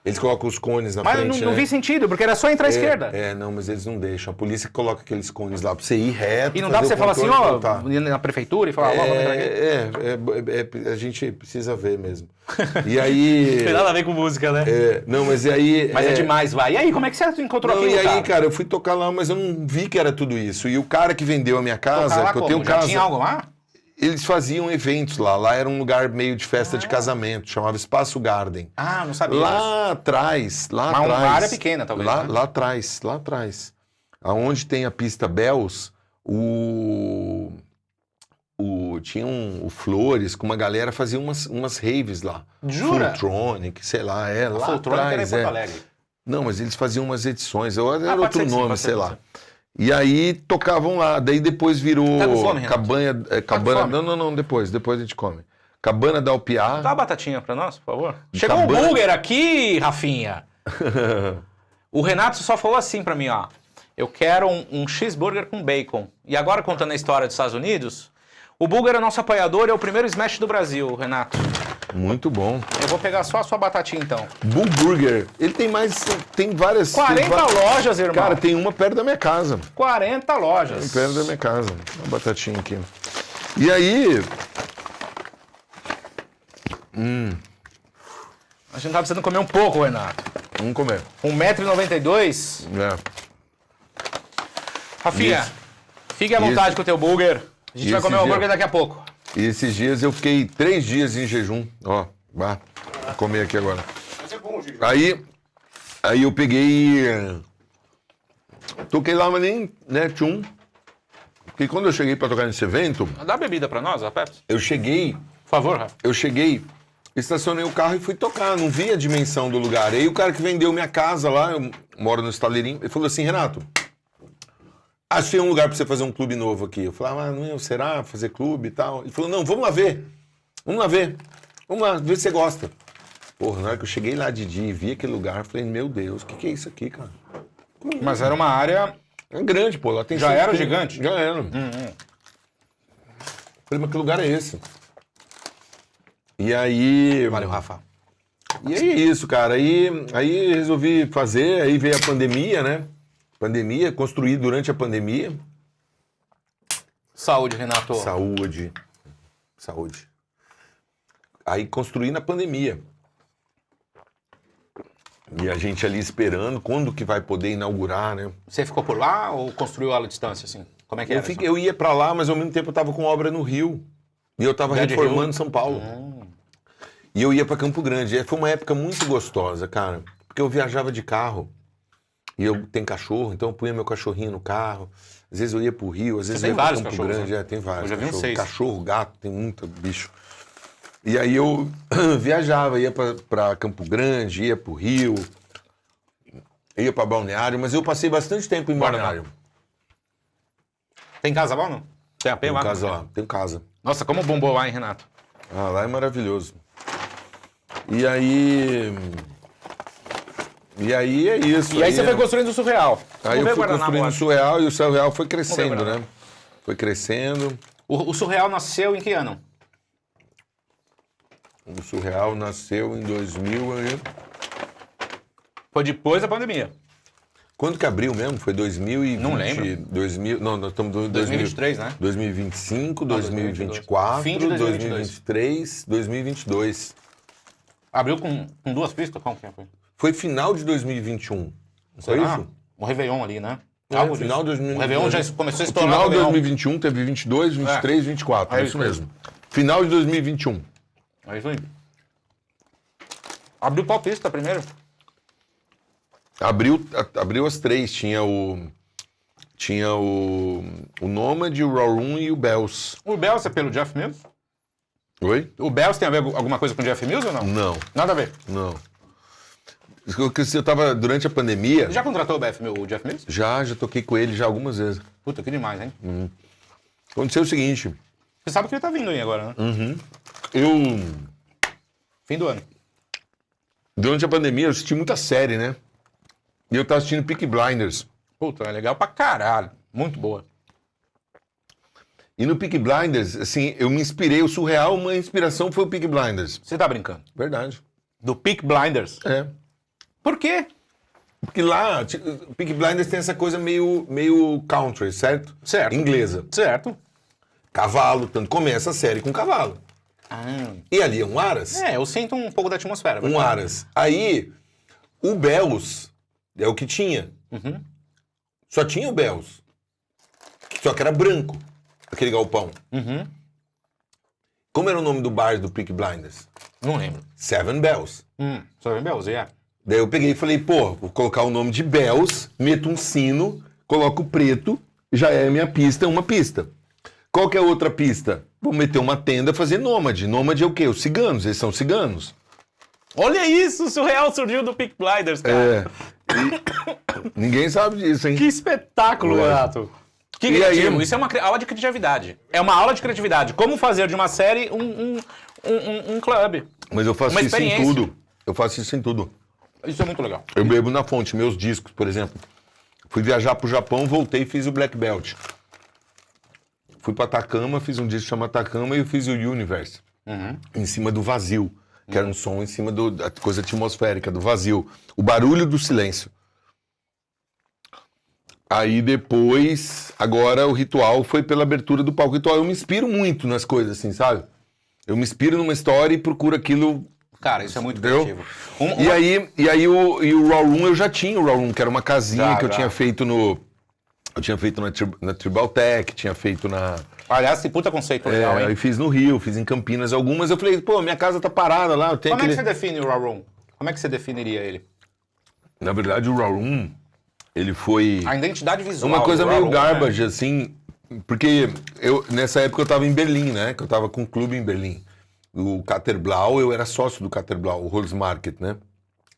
Eles colocam os cones na frente, Mas não vi sentido, porque era só entrar à esquerda. Não, mas eles não deixam. A polícia coloca aqueles cones lá pra você ir reto. E não dá pra você falar assim, ir na prefeitura e falar, vamos entrar aqui? A gente precisa ver mesmo. E aí... Tem nada a ver com música, né? Não, mas e aí... Mas é demais, vai. E aí, como é que você encontrou aqui? E aí, cara, eu fui tocar lá, mas eu não vi que era tudo isso. E o cara que vendeu a minha casa, que eu tenho casa... Já tinha algo lá? Eles faziam eventos lá. Lá era um lugar meio de festa de casamento. Chamava Espaço Garden. Não sabia. Lá atrás. Mas uma área pequena, talvez. Lá atrás. Aonde tem a pista Bells, tinha o Flores, com uma galera fazia umas raves lá. Jura? Fulltronic, sei lá. Lá Fulltronic atrás, era em Porto Alegre. Não, mas eles faziam umas edições. Era outro ser, nome, sei lá. E aí tocavam lá, daí depois virou tá com fome, Cabana. Não, depois a gente come. Cabana da Alpiá. Dá uma batatinha pra nós, por favor. Chegou um burger aqui, Rafinha. O Renato só falou assim pra mim, ó. Eu quero um cheeseburger com bacon. E agora, contando a história dos Estados Unidos, o Bulgar é nosso apoiador, é o primeiro smash do Brasil, Renato. Muito bom. Eu vou pegar só a sua batatinha, então. Bull Burger. Ele tem várias... 40 lojas, irmão. Cara, tem uma perto da minha casa. 40 lojas. Perto da minha casa. Uma batatinha aqui. E aí... A gente tá precisando comer um pouco, Renato. Vamos comer. 1,92 m. Rafinha, Isso. fique à vontade com o teu burger. A gente vai comer o hambúrguer daqui a pouco. E esses dias eu fiquei 3 dias em jejum. Ó, vou comer aqui agora. Mas é bom o jejum. Aí eu peguei... Toquei lá, mas nem, né, tchum. Porque quando eu cheguei pra tocar nesse evento... Dá bebida pra nós, a Pepsi? Eu cheguei... Por favor, Rafa. Eu cheguei, estacionei o carro e fui tocar. Não vi a dimensão do lugar. Aí o cara que vendeu minha casa lá, eu moro no Estaleirinho, ele falou assim, Renato... Achei um lugar pra você fazer um clube novo aqui. Eu falei, não, será? Fazer clube e tal? Ele falou, não, vamos lá ver. Vamos lá ver se você gosta. Porra, na hora que eu cheguei lá de dia e vi aquele lugar, eu falei, meu Deus, o que é isso aqui, cara? Mas era uma área... É grande, pô. Lá tem Já era gigante? Já era. Falei, mas que lugar é esse? E aí... Valeu, Rafa. E é isso, cara. Aí resolvi fazer, aí veio a pandemia, né? Pandemia, construí durante a pandemia. Saúde, Renato. Saúde. Aí construí na pandemia. E a gente ali esperando, quando que vai poder inaugurar, né? Você ficou por lá ou construiu ela à distância, assim? Como é que era? Eu ia pra lá, mas ao mesmo tempo eu tava com obra no Rio. E eu tava reformando São Paulo. E eu ia pra Campo Grande. E foi uma época muito gostosa, cara. Porque eu viajava de carro. E eu tenho cachorro, então eu punha meu cachorrinho no carro. Às vezes eu ia pro Rio, às vezes eu ia pra Campo Grande. Né? Tem vários. Eu já vi uns 6. Cachorro, gato, tem muito bicho. E aí eu viajava, ia pra Campo Grande, ia pro Rio, ia pra Balneário, mas eu passei bastante tempo em Balneário. Tem casa lá, não? Tem AP lá? Tem casa lá, tem casa. Nossa, como bombou lá, hein, Renato? Lá é maravilhoso. E aí é isso. E aí você foi construindo o Surreal. Aí eu fui construindo o Surreal e o Surreal foi crescendo, né? Foi crescendo. O Surreal nasceu em que ano? O Surreal nasceu em 2000... Foi depois da pandemia. Quando que abriu mesmo? Foi 2020... Não lembro. Não, nós estamos em 2023, né? 2025, 2024, fim de 2023, 2022. Abriu com 2 pistas? Como que foi? Foi final de 2021. Foi isso? Um Réveillon ali, né? Final de 2021. O Réveillon já começou a estourar. Final de 2021, teve 22, 23, 24. É isso mesmo. Final de 2021. É isso aí. Abriu qual pista primeiro? Abriu as 3. Tinha o Nomad, o Roarum e o Bells. O Bells é pelo Jeff mesmo? Oi? O Bells tem a ver com alguma coisa com o Jeff Mills ou não? Não, Nada a ver. não. Eu tava durante a pandemia. Já contratou o Jeff Mills? Já toquei com ele já algumas vezes. Puta, que demais, hein? Aconteceu o seguinte. Você sabe que ele tá vindo aí agora, né? Eu. Fim do ano. Durante a pandemia eu assisti muita série, né? E eu tava assistindo Peaky Blinders. Puta, é legal pra caralho. Muito boa. E no Peaky Blinders, assim, eu me inspirei. O surreal, uma inspiração foi o Peaky Blinders. Você tá brincando? Verdade. Do Peaky Blinders. É. Por quê? Porque lá, o Peaky Blinders tem essa coisa meio country, certo? Certo. Inglesa. Certo. Cavalo, tanto começa a série com cavalo. Ah. E ali é um aras. É, eu sinto um pouco da atmosfera. Um aras. Aí, o Bells é o que tinha. Só tinha o Bells. Só que era branco, aquele galpão. Como era o nome do bar do Peaky Blinders? Não lembro. Seven Bells. Só vem Bells, é. Daí eu peguei e falei, pô, vou colocar o nome de Bells, meto um sino, coloco preto, já é a minha pista, uma pista. Qual que é a outra pista? Vou meter uma tenda, fazer nômade. Nômade é o quê? Os ciganos, eles são ciganos. Olha isso, o surreal surgiu do Peaky Blinders, cara. Ninguém sabe disso, hein? Que espetáculo, Lógico. Renato. Que E criativo. aí? Isso é uma aula de criatividade. É uma aula de criatividade. Como fazer de uma série um clube. Mas eu faço Uma isso em experiência. tudo. Eu faço isso em tudo. Isso é muito legal. Eu bebo na fonte, meus discos, por exemplo. Fui viajar pro Japão, voltei e fiz o Black Belt. Fui pra Atacama, fiz um disco que chama Atacama e eu fiz o Universe. Em cima do vazio. Que era um som em cima da coisa atmosférica, do vazio. O barulho do silêncio. Aí depois, agora o ritual foi pela abertura do palco. O ritual, eu me inspiro muito nas coisas, assim, sabe? Eu me inspiro numa história e procuro aquilo. Cara, isso é muito Entendeu? criativo. E aí o Raw Room, eu já tinha o Raw Room, que era uma casinha que eu Já. tinha feito no... Eu tinha feito na Tribal Tech, tinha feito na... Aliás, que puta conceito legal, aí hein? fiz no Rio, fiz em Campinas algumas. Eu falei, pô, minha casa tá parada lá, eu tenho Como é que aquele... você define o Raw Room? Como é que você definiria ele? Na verdade, o Raw Room, ele foi... A identidade visual. Uma coisa do meio Raw Room, garbage, assim, porque nessa época eu tava em Berlim, né? Que eu tava com um clube em Berlim. O Caterblau, eu era sócio do Caterblau, o Rolls Market, né?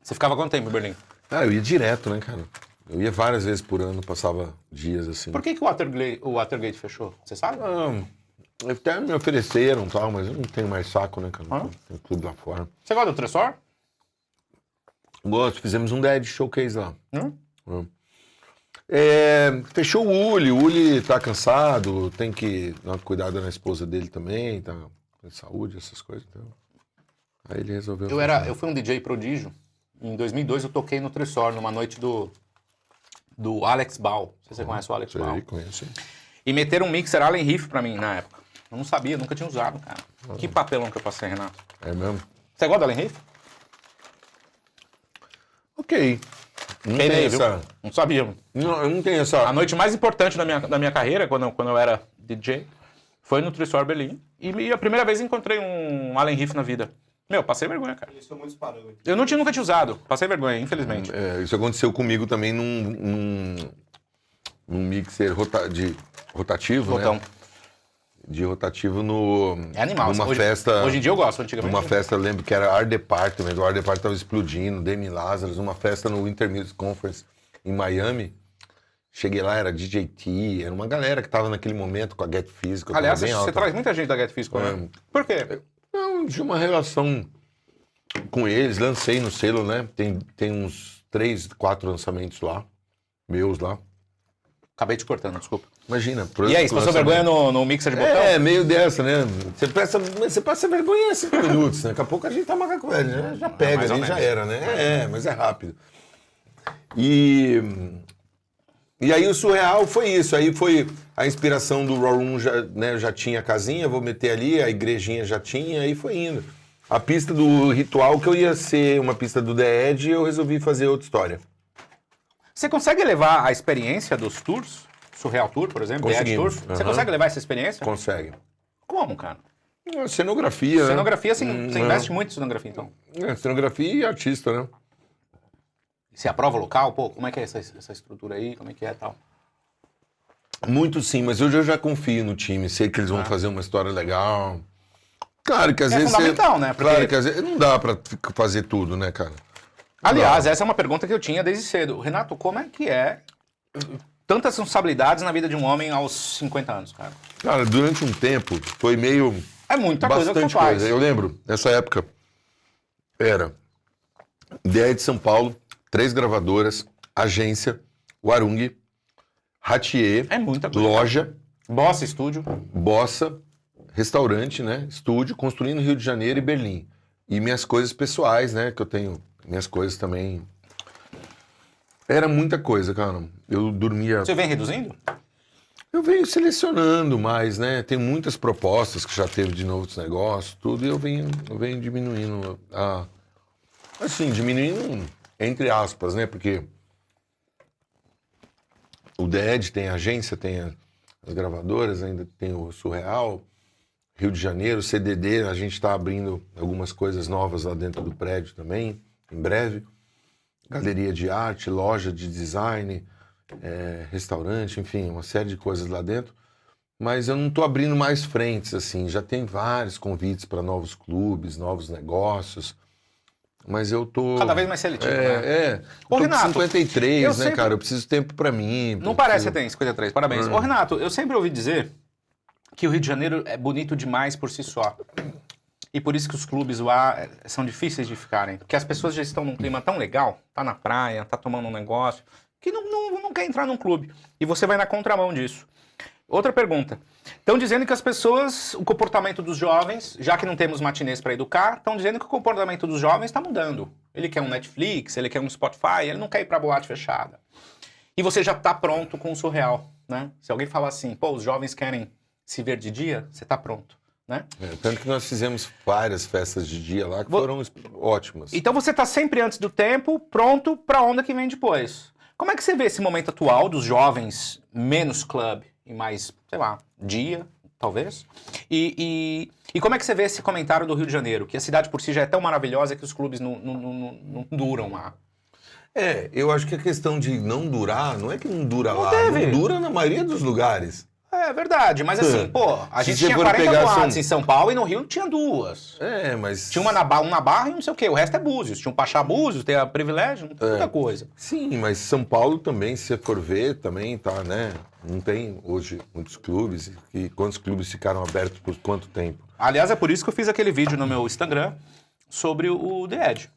Você ficava quanto tempo em Berlim? Ah, eu ia direto, né, cara? Eu ia várias vezes por ano, passava dias assim. Por que o Watergate fechou? Você sabe? Até me ofereceram e tal, mas eu não tenho mais saco, né, cara? Tem clube lá fora. Você gosta do Tresor? Gosto, fizemos um Dead Showcase lá. Fechou o Uli tá cansado, tem que dar uma cuidada na esposa dele também, tá com saúde, essas coisas. Então. Aí ele resolveu... Eu fui um DJ prodígio. Em 2002 eu toquei no Tresor, numa noite do Alex Ball. Não sei se você conhece o Alex Ball. Sei, conheço. E meteram um mixer Allen Riff pra mim na época. Eu não sabia, nunca tinha usado, cara. Que papelão que eu passei, Renato. É mesmo? Você gosta do Allen Riff? Ok. Não Queimei, tem viu? essa... Não sabia. Não, eu não tenho essa... A noite mais importante da minha carreira, quando eu era DJ, foi no Tresor Berlim. E a primeira vez encontrei um Allen Riff na vida. Meu, passei vergonha, cara. Eles são muitos parâmetros. Eu nunca tinha usado. Passei vergonha, infelizmente. Isso aconteceu comigo também num mixer rotativo, Botão. né? De rotativo no... É animal. Numa hoje, festa... Hoje em dia eu gosto, antigamente. Numa festa, eu lembro que era Art Department, o Art Department tava explodindo, Demi Lazarus, uma festa no Winter Music Conference em Miami. Cheguei lá, era DJ T, era uma galera que tava naquele momento com a Get Physical. Aliás, bem você alta. traz muita gente da Get Physical, né? Por quê? Não, tinha uma relação com eles, lancei no selo, né? Tem uns 3, 4 lançamentos lá, meus lá. Acabei te cortando, desculpa. Imagina. E aí, você passou vergonha no mixer de botão? Meio dessa, né? Você passa vergonha em 5 minutos, né? Daqui a pouco a gente tá macaco velho, né? Já pega, mais ou ali já menos. era, né? Mas é rápido. E aí o surreal foi isso. Aí foi a inspiração do Raw Room, já tinha a casinha, vou meter ali, a igrejinha já tinha, aí foi indo. A pista do ritual, que eu ia ser uma pista do The Edge, eu resolvi fazer outra história. Você consegue levar a experiência dos tours? Surreal Tour, por exemplo? The Edge Tour? Conseguimos. Você consegue levar essa experiência? Consegue. Como, cara? Cenografia, né? Cenografia, você investe muito em cenografia, então. Cenografia e artista, né? Você aprova o local? Pô, como é que é essa estrutura aí? Como é que é e tal? Muito sim, mas hoje eu já confio no time. Sei que eles vão fazer uma história legal. Claro que às vezes fundamental, né? Porque... Claro que às vezes não dá pra fazer tudo, né, cara? Aliás, essa é uma pergunta que eu tinha desde cedo. Renato, como é que é tantas responsabilidades na vida de um homem aos 50 anos, cara? Cara, durante um tempo foi meio... É muita coisa que você bastante faz. coisa. Eu lembro, nessa época, era DE de São Paulo, 3 gravadoras, agência, Warung, Ratier, É muita coisa. loja, Bossa Estúdio. Bossa, restaurante, né? Estúdio, construindo no Rio de Janeiro e Berlim. E minhas coisas pessoais, né? Que eu tenho minhas coisas também. Era muita coisa, cara. Eu dormia... Você vem reduzindo? Eu venho selecionando mais, né? Tem muitas propostas que já teve de novos negócios, tudo, e eu venho diminuindo. Assim, diminuindo entre aspas, né? Porque o DED tem a agência, tem as gravadoras, ainda tem o Surreal, Rio de Janeiro, CDD, a gente está abrindo algumas coisas novas lá dentro do prédio também, em breve. Galeria de arte, loja de design, restaurante, enfim, uma série de coisas lá dentro. Mas eu não estou abrindo mais frentes, assim. Já tem vários convites para novos clubes, novos negócios. Mas eu tô... Cada vez mais seletivo, né? Ô, Ô, Renato, 53, né, sempre... cara? Eu preciso de tempo para mim. Não parece que você tem 53, parabéns. Ô, Renato, eu sempre ouvi dizer que o Rio de Janeiro é bonito demais por si só. E por isso que os clubes lá são difíceis de ficarem. Porque as pessoas já estão num clima tão legal, tá na praia, tá tomando um negócio, que não quer entrar num clube. E você vai na contramão disso. Outra pergunta. Estão dizendo que as pessoas, o comportamento dos jovens, já que não temos matinês para educar, estão dizendo que o comportamento dos jovens está mudando. Ele quer um Netflix, ele quer um Spotify, ele não quer ir pra boate fechada. E você já tá pronto com o surreal, né? Se alguém falar assim, pô, os jovens querem se ver de dia, você tá pronto. Né? Tanto que nós fizemos várias festas de dia lá que foram ótimas. Então você está sempre antes do tempo, pronto para a onda que vem depois. Como é que você vê esse momento atual dos jovens menos club e mais, sei lá, dia, talvez? E como é que você vê esse comentário do Rio de Janeiro, que a cidade por si já é tão maravilhosa que os clubes não duram lá? Eu acho que a questão de não durar, não é que não dura lá, deve. não dura na maioria dos lugares. É verdade, mas assim, pô, a Se gente você tinha for 40 pegar, boates em São Paulo e no Rio tinha 2. Mas... Tinha uma na Barra e não sei o quê, o resto é Búzios. Tinha um Pachá Búzios, tem a Privilégio, não tem muita coisa. Sim, mas São Paulo também, se você for ver, também tá, né? Não tem hoje muitos clubes. E quantos clubes ficaram abertos por quanto tempo? Aliás, é por isso que eu fiz aquele vídeo no meu Instagram sobre o The Edge.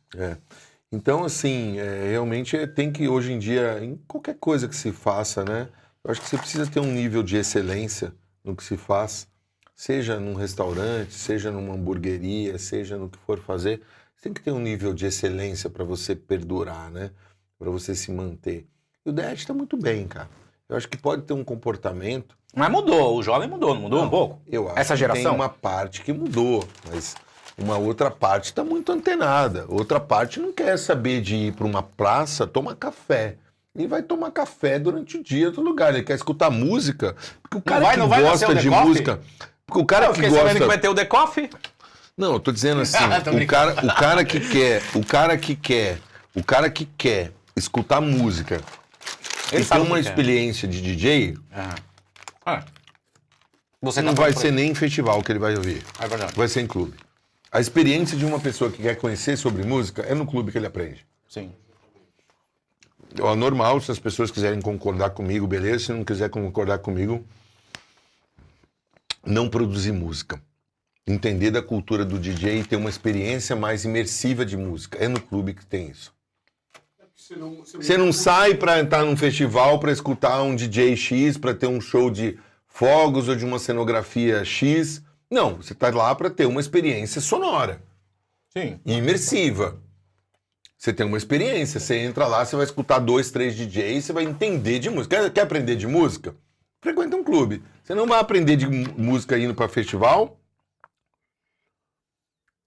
Então, assim, realmente tem que, hoje em dia, em qualquer coisa que se faça, né? Eu acho que você precisa ter um nível de excelência no que se faz, seja num restaurante, seja numa hamburgueria, seja no que for fazer. Você tem que ter um nível de excelência para você perdurar, né? Para você se manter. E o The Edge tá muito bem, cara. Eu acho que pode ter um comportamento... Mas mudou, o jovem mudou, não mudou um pouco? Eu acho Essa geração? Que tem uma parte que mudou, mas uma outra parte está muito antenada. Outra parte não quer saber de ir para uma praça tomar café. Ele vai tomar café durante o dia no lugar. Ele quer escutar música. Porque o cara que gosta de música... Porque o cara que gosta... sabendo que vai ter o The Coffee? Não, eu tô dizendo assim, o cara que quer escutar música e ter uma experiência de DJ, Você não vai ser nem em festival que ele vai ouvir. É verdade. Vai ser em clube. A experiência de uma pessoa que quer conhecer sobre música é no clube que ele aprende. Sim. É normal, se as pessoas quiserem concordar comigo, beleza. Se não quiser concordar comigo, não produzir música. Entender da cultura do DJ e ter uma experiência mais imersiva de música. É no clube que tem isso. Você não sai para entrar num festival para escutar um DJ X, para ter um show de fogos ou de uma cenografia X. Não, você tá lá para ter uma experiência sonora. Sim. E imersiva. Você tem uma experiência, você entra lá, você vai escutar 2, 3 DJs, você vai entender de música. Quer aprender de música? Frequenta um clube. Você não vai aprender de música indo para festival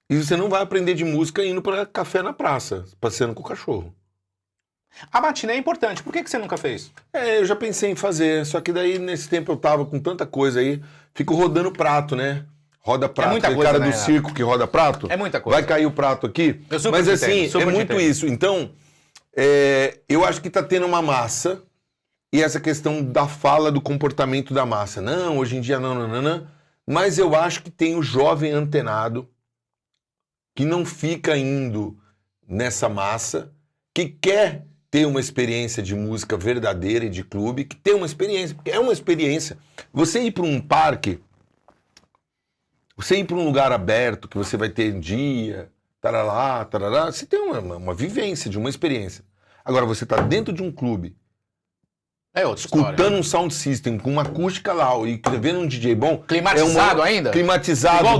e você não vai aprender de música indo para café na praça, passeando com o cachorro. A matinê é importante. Por que você nunca fez? Eu já pensei em fazer, só que daí nesse tempo eu tava com tanta coisa aí, fico rodando prato, né? Roda prato, muita aquele coisa, cara né, do circo que roda prato. É muita coisa. Vai cair o prato aqui. Mas assim, super é muito isso. Então, eu acho que tá tendo uma massa e essa questão da fala do comportamento da massa. Não, hoje em dia não. Mas eu acho que tem o jovem antenado que não fica indo nessa massa, que quer ter uma experiência de música verdadeira e de clube, que tem uma experiência, porque é uma experiência. Você ir para um parque, você ir para um lugar aberto, que você vai ter dia, tarará, tarará, você tem uma vivência de uma experiência. Agora, você está dentro de um clube, escutando um sound system com uma acústica lá e vendo um DJ bom. Climatizado ainda? Climatizado, Igual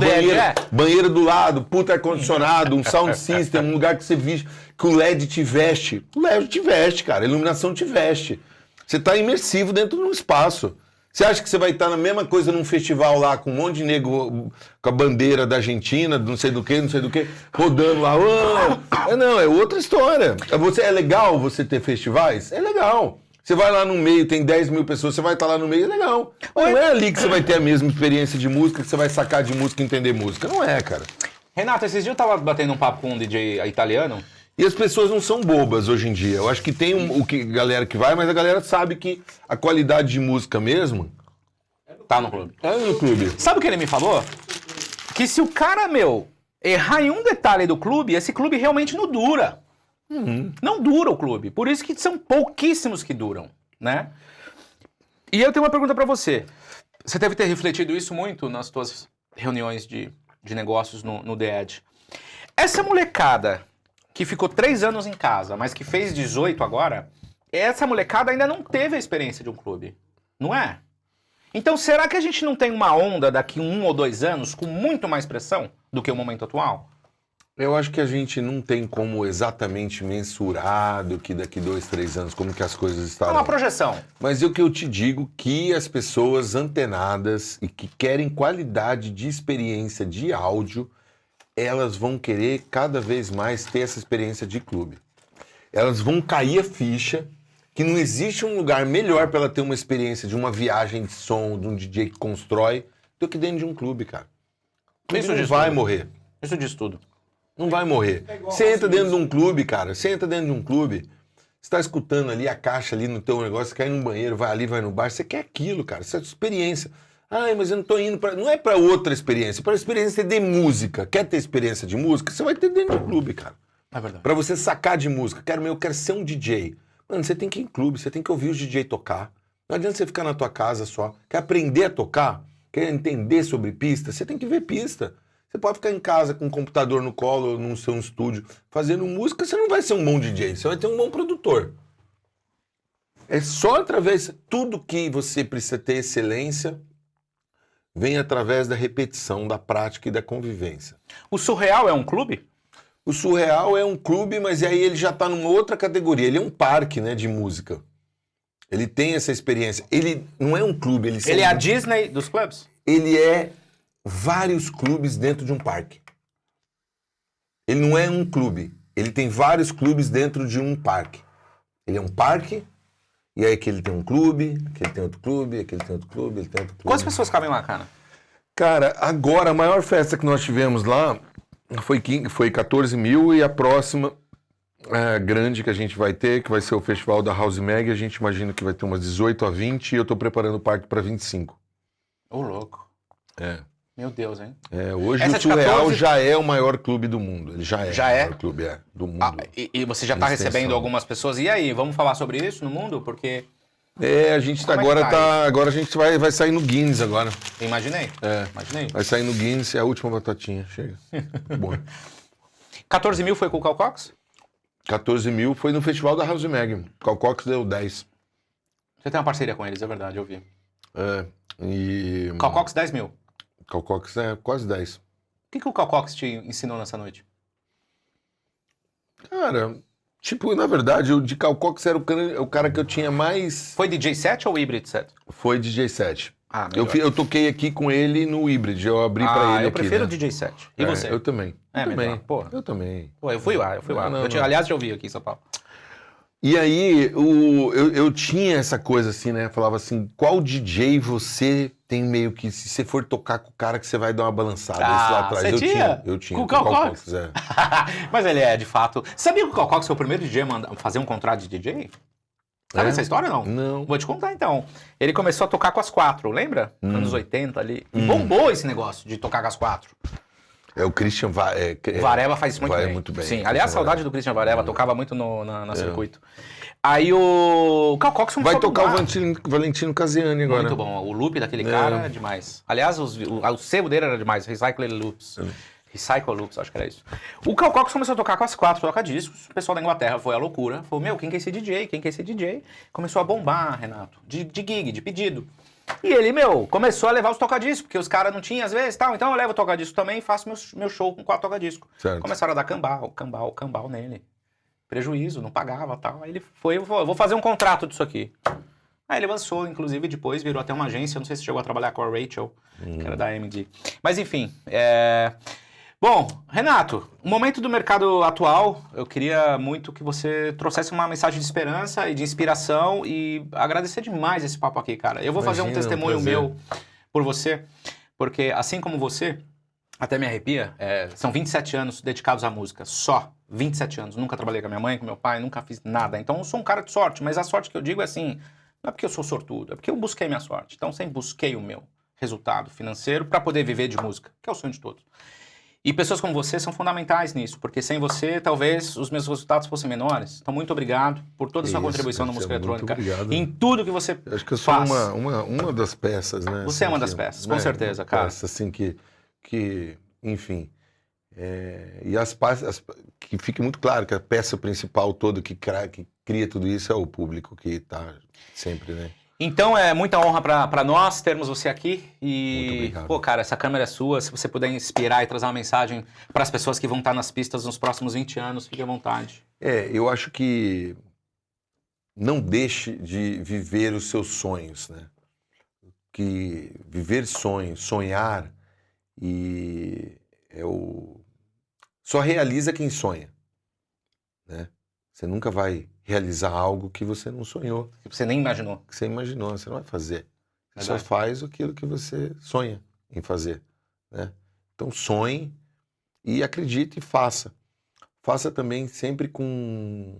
banheiro do lado, puta ar-condicionado, um sound system, um lugar que você viste, que o LED te veste. O LED te veste, cara. A iluminação te veste. Você tá imersivo dentro de um espaço. Você acha que você vai estar na mesma coisa num festival lá, com um monte de nego com a bandeira da Argentina, não sei do que, rodando lá. Não, é outra história. É legal você ter festivais? É legal. Você vai lá no meio, tem 10 mil pessoas, você vai estar lá no meio, é legal. Mas não é ali que você vai ter a mesma experiência de música, que você vai sacar de música e entender música. Não é, cara. Renato, esses dias eu tava batendo um papo com um DJ italiano. E as pessoas não são bobas hoje em dia. Eu acho que tem galera que vai, mas a galera sabe que a qualidade de música mesmo... Tá no clube. É no clube. Sabe o que ele me falou? Que se o cara, errar em um detalhe do clube, esse clube realmente não dura. Não dura o clube. Por isso que são pouquíssimos que duram, né? E eu tenho uma pergunta pra você. Você deve ter refletido isso muito nas suas reuniões de negócios no The Edge. Essa molecada que ficou 3 anos em casa, mas que fez 18 agora, essa molecada ainda não teve a experiência de um clube, não é? Então será que a gente não tem uma onda daqui 1 ou 2 anos com muito mais pressão do que o momento atual? Eu acho que a gente não tem como exatamente mensurar do que daqui 2, 3 anos, como que as coisas estarão. É uma projeção. Mas o que eu te digo que as pessoas antenadas e que querem qualidade de experiência de áudio, elas vão querer cada vez mais ter essa experiência de clube. Elas vão cair a ficha que não existe um lugar melhor para ela ter uma experiência de uma viagem de som, de um DJ que constrói, do que dentro de um clube, cara. Isso não vai morrer. Isso diz tudo. Não vai morrer. Você entra dentro de um clube, cara. Você entra dentro de um clube, você tá escutando ali a caixa ali no teu negócio, você quer ir no banheiro, vai ali, vai no bar. Você quer aquilo, cara. Essa experiência. Ai, mas eu não tô indo pra... Não é pra outra experiência. Pra experiência de música. Quer ter experiência de música? Você vai ter dentro de um clube, cara. É verdade. Pra você sacar de música. Eu quero ser um DJ. Mano, você tem que ir em clube. Você tem que ouvir os DJ tocar. Não adianta você ficar na tua casa só. Quer aprender a tocar? Quer entender sobre pista? Você tem que ver pista. Você pode ficar em casa com um computador no colo ou no seu estúdio fazendo música, você não vai ser um bom DJ, você vai ter um bom produtor. É só através... Tudo que você precisa ter excelência vem através da repetição, da prática e da convivência. O Surreal é um clube? O Surreal é um clube, mas aí ele já está numa outra categoria. Ele é um parque, né, de música. Ele tem essa experiência. Ele não é um clube. Ele é a Disney dos clubes? Ele é... vários clubes dentro de um parque. Ele não é um clube. Ele tem vários clubes dentro de um parque. Ele é um parque, e aí aqui ele tem um clube, aqui ele tem outro clube, aqui ele tem outro clube, ele tem outro clube. Quantas pessoas cabem lá, cara? Cara, agora a maior festa que nós tivemos lá foi 14 mil e a próxima grande que a gente vai ter, que vai ser o festival da House Mag, a gente imagina que vai ter umas 18 a 20 e eu tô preparando o parque para 25. Ô, louco. É. Meu Deus, hein? Hoje essa o Surreal 14... já é o maior clube do mundo. Ele já é o maior clube do mundo. E você já está recebendo algumas pessoas. E aí, vamos falar sobre isso no mundo? Porque... a gente agora a gente vai sair no Guinness agora. Imaginei. Imaginei. Vai sair no Guinness, é a última batatinha. Chega. Boa. 14 mil foi com o Carl Cox? 14 mil foi no festival da House Mag. Carl Cox deu 10. Você tem uma parceria com eles, é verdade, eu vi. E... Carl Cox 10 mil. Carl Cox é quase 10. O que o Carl Cox te ensinou nessa noite? Cara, na verdade, o de Carl Cox era o cara que eu tinha mais... Foi DJ set ou hybrid set? Foi DJ set. Eu toquei aqui com ele no hybrid, eu abri pra ele eu aqui, prefiro o né? DJ set. E você? Eu também. Eu também. Pô, eu fui lá. Aliás, já ouvi aqui em São Paulo. E aí, eu tinha essa coisa assim, né? Falava assim, qual DJ você tem meio que... Se você for tocar com o cara que você vai dar uma balançada. Esse lá atrás. Eu tinha. Com o Carl Cox? Mas ele é, de fato... Sabia que o Carl Cox foi o primeiro DJ a fazer um contrato de DJ? Sabe essa história ou não? Não. Vou te contar então. Ele começou a tocar com as 4, lembra? Anos 80 ali. E bombou esse negócio de tocar com as 4. É o Christian Varela faz isso muito bem. Sim, aliás, saudade do Christian Varela, tocava muito na circuito. Aí o Carl Cox vai tocar o Valentino Casiani agora. Muito bom, o loop daquele cara é demais. Aliás, o sebo dele era demais, Recycle Loops. Recycle Loops, acho que era isso. O Carl Cox começou a tocar com as 4 toca-discos, o pessoal da Inglaterra foi à loucura, falou, meu, quem quer ser DJ? Quem quer ser DJ? Começou a bombar, Renato, de gig, de pedido. E ele, começou a levar os toca-discos, porque os caras não tinham às vezes, tal, então eu levo o toca-disco também e faço meu show com 4 toca-discos. Começaram a dar cambal nele. Prejuízo, não pagava, tal. Aí ele foi, eu vou fazer um contrato disso aqui. Aí ele lançou, inclusive, depois virou até uma agência, não sei se chegou a trabalhar com a Rachel, que era da AMD. Mas enfim, Bom, Renato, o momento do mercado atual, eu queria muito que você trouxesse uma mensagem de esperança e de inspiração e agradecer demais esse papo aqui, cara. Eu vou fazer um testemunho meu por você, porque assim como você, até me arrepia, são 27 anos dedicados à música, só 27 anos. Nunca trabalhei com a minha mãe, com meu pai, nunca fiz nada. Então eu sou um cara de sorte, mas a sorte que eu digo é assim, não é porque eu sou sortudo, é porque eu busquei minha sorte. Então sempre busquei o meu resultado financeiro para poder viver de música, que é o sonho de todos. E pessoas como você são fundamentais nisso, porque sem você, talvez, os meus resultados fossem menores. Então, muito obrigado por toda a sua contribuição na música eletrônica. Em tudo que você faz. Acho que eu sou uma das peças, né? Você é uma das peças, com certeza, cara. Peça, assim, que enfim... e que fique muito claro que a peça principal toda que cria tudo isso é o público que está sempre, né? Então é muita honra para nós termos você aqui e, muito obrigado. Pô, cara, essa câmera é sua, se você puder inspirar e trazer uma mensagem para as pessoas que vão estar nas pistas nos próximos 20 anos, fique à vontade. Eu acho que não deixe de viver os seus sonhos, né? Que viver sonhos, sonhar só realiza quem sonha, né? Você nunca vai realizar algo que você não sonhou. Que você nem imaginou. Que você imaginou, você não vai fazer. Você Verdade. só faz aquilo que você sonha em fazer, né? Então sonhe e acredite e faça. Faça também sempre como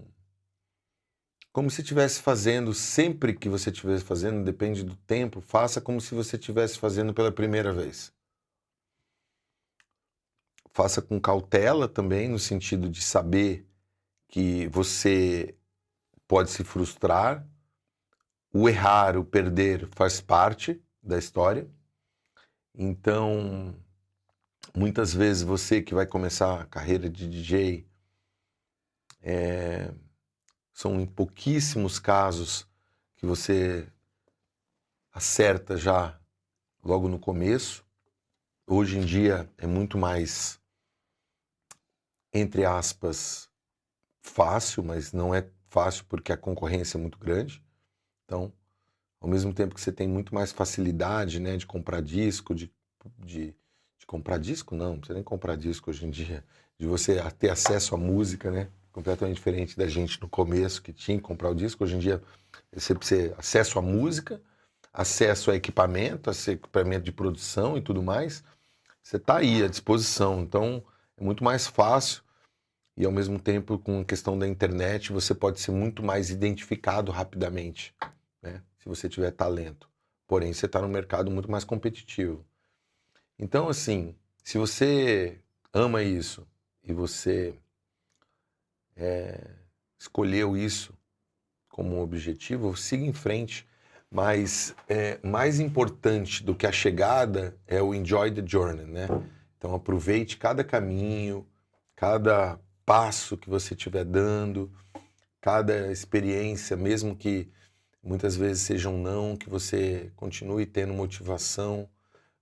se estivesse fazendo, sempre que você estivesse fazendo, depende do tempo, faça como se você estivesse fazendo pela primeira vez. Faça com cautela também, no sentido de saber que você pode se frustrar, o errar, o perder faz parte da história. Então, muitas vezes você que vai começar a carreira de DJ, são em pouquíssimos casos que você acerta já logo no começo. Hoje em dia é muito mais, entre aspas, fácil, mas não é fácil porque a concorrência é muito grande. Então, ao mesmo tempo que você tem muito mais facilidade, né, de comprar disco, de comprar disco, não precisa nem comprar disco hoje em dia, de você ter acesso à música, né, completamente diferente da gente no começo, que tinha que comprar o disco. Hoje em dia você precisa ter acesso à música, acesso a equipamento de produção e tudo mais. Você está aí à disposição, então é muito mais fácil. E, ao mesmo tempo, com a questão da internet, você pode ser muito mais identificado rapidamente, né? Se você tiver talento. Porém, você está num mercado muito mais competitivo. Então, assim, se você ama isso e você escolheu isso como objetivo, siga em frente. Mas mais importante do que a chegada é o enjoy the journey, né? Então, aproveite cada caminho, cada passo que você estiver dando, cada experiência, mesmo que muitas vezes seja um não, que você continue tendo motivação,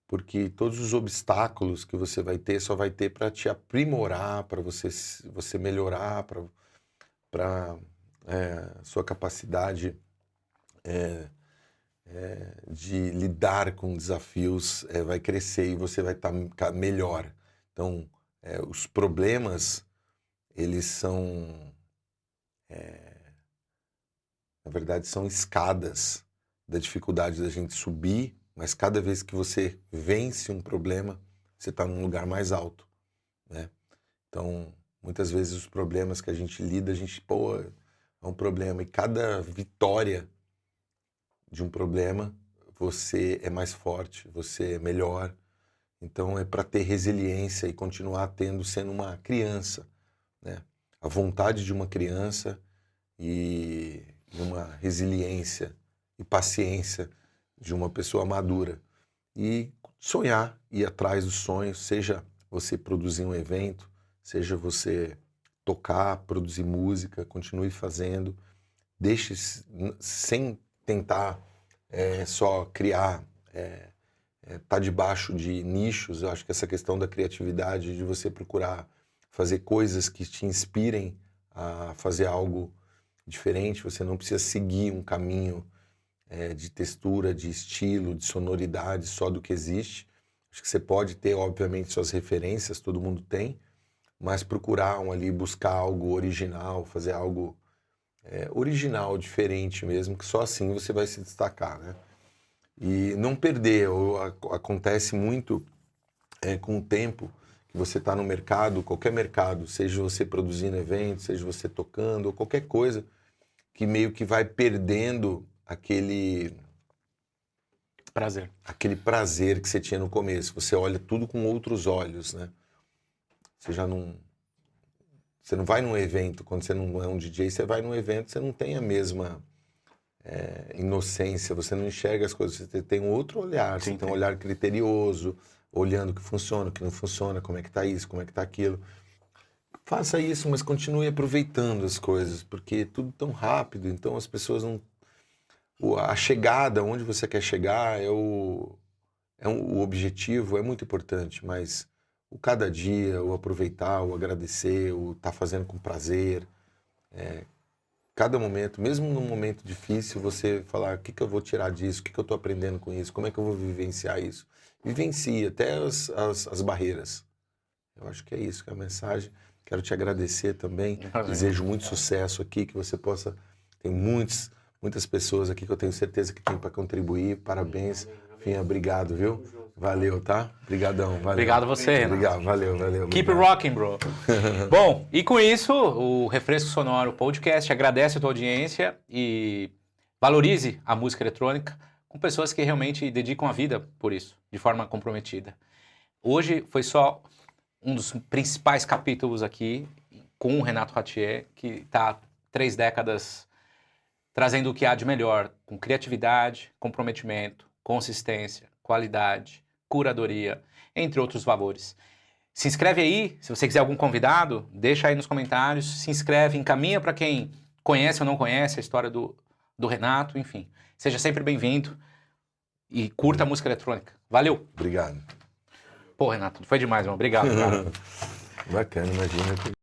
porque todos os obstáculos que você vai ter só vai ter para te aprimorar, para você melhorar, para sua capacidade de lidar com desafios vai crescer e você vai estar melhor. Então, os problemas, eles são, na verdade, são escadas da dificuldade da gente subir, mas cada vez que você vence um problema, você está num lugar mais alto, né? Então, muitas vezes os problemas que a gente lida, a gente, a um problema. E cada vitória de um problema, você é mais forte, você é melhor. Então é para ter resiliência e continuar sendo uma criança, né? A vontade de uma criança e uma resiliência e paciência de uma pessoa madura. E sonhar, ir atrás dos sonhos, seja você produzir um evento, seja você tocar, produzir música, continue fazendo, deixe sem tentar só criar, tá debaixo de nichos. Eu acho que essa questão da criatividade, de você procurar fazer coisas que te inspirem a fazer algo diferente, você não precisa seguir um caminho de textura, de estilo, de sonoridade só do que existe. Acho que você pode ter, obviamente, suas referências, todo mundo tem, mas procurar ali, buscar algo original, fazer algo original, diferente mesmo, que só assim você vai se destacar, né? E não perder. Acontece muito com o tempo que você está no mercado, qualquer mercado, seja você produzindo eventos, seja você tocando, ou qualquer coisa, que meio que vai perdendo aquele prazer que você tinha no começo. Você olha tudo com outros olhos, né? Você não vai num evento, quando você não é um DJ, você vai num evento, você não tem a mesma inocência, você não enxerga as coisas, você tem um outro olhar, você tem um olhar criterioso, olhando o que funciona, o que não funciona, como é que tá isso, como é que tá aquilo. Faça isso, mas continue aproveitando as coisas, porque é tudo tão rápido, então as pessoas não... A chegada, onde você quer chegar, o objetivo é muito importante, mas o cada dia, o aproveitar, o agradecer, o estar fazendo com prazer, cada momento, mesmo num momento difícil, você falar: o que eu vou tirar disso, o que eu estou aprendendo com isso, como é que eu vou vivenciar isso? Vivencie até as barreiras. Eu acho que é isso, que é a mensagem. Quero te agradecer também, desejo muito sucesso aqui, que você possa... Tem muitas pessoas aqui que eu tenho certeza que tem para contribuir. Parabéns. Finha, obrigado, viu? Valeu, tá? Obrigadão, valeu. Obrigado a você, Renato. Obrigado, valeu. Keep rocking, bro. Bom, e com isso, o Refresco Sonoro Podcast agradece a tua audiência e valorize a música eletrônica com pessoas que realmente dedicam a vida por isso, de forma comprometida. Hoje foi só um dos principais capítulos aqui com o Renato Ratier, que está há 3 décadas trazendo o que há de melhor, com criatividade, comprometimento, consistência, qualidade, curadoria, entre outros valores. Se inscreve aí, se você quiser algum convidado, deixa aí nos comentários, se inscreve, encaminha para quem conhece ou não conhece a história do Renato, enfim. Seja sempre bem-vindo e curta a música eletrônica. Valeu! Obrigado. Pô, Renato, foi demais, mano. Obrigado, cara. Bacana, imagina.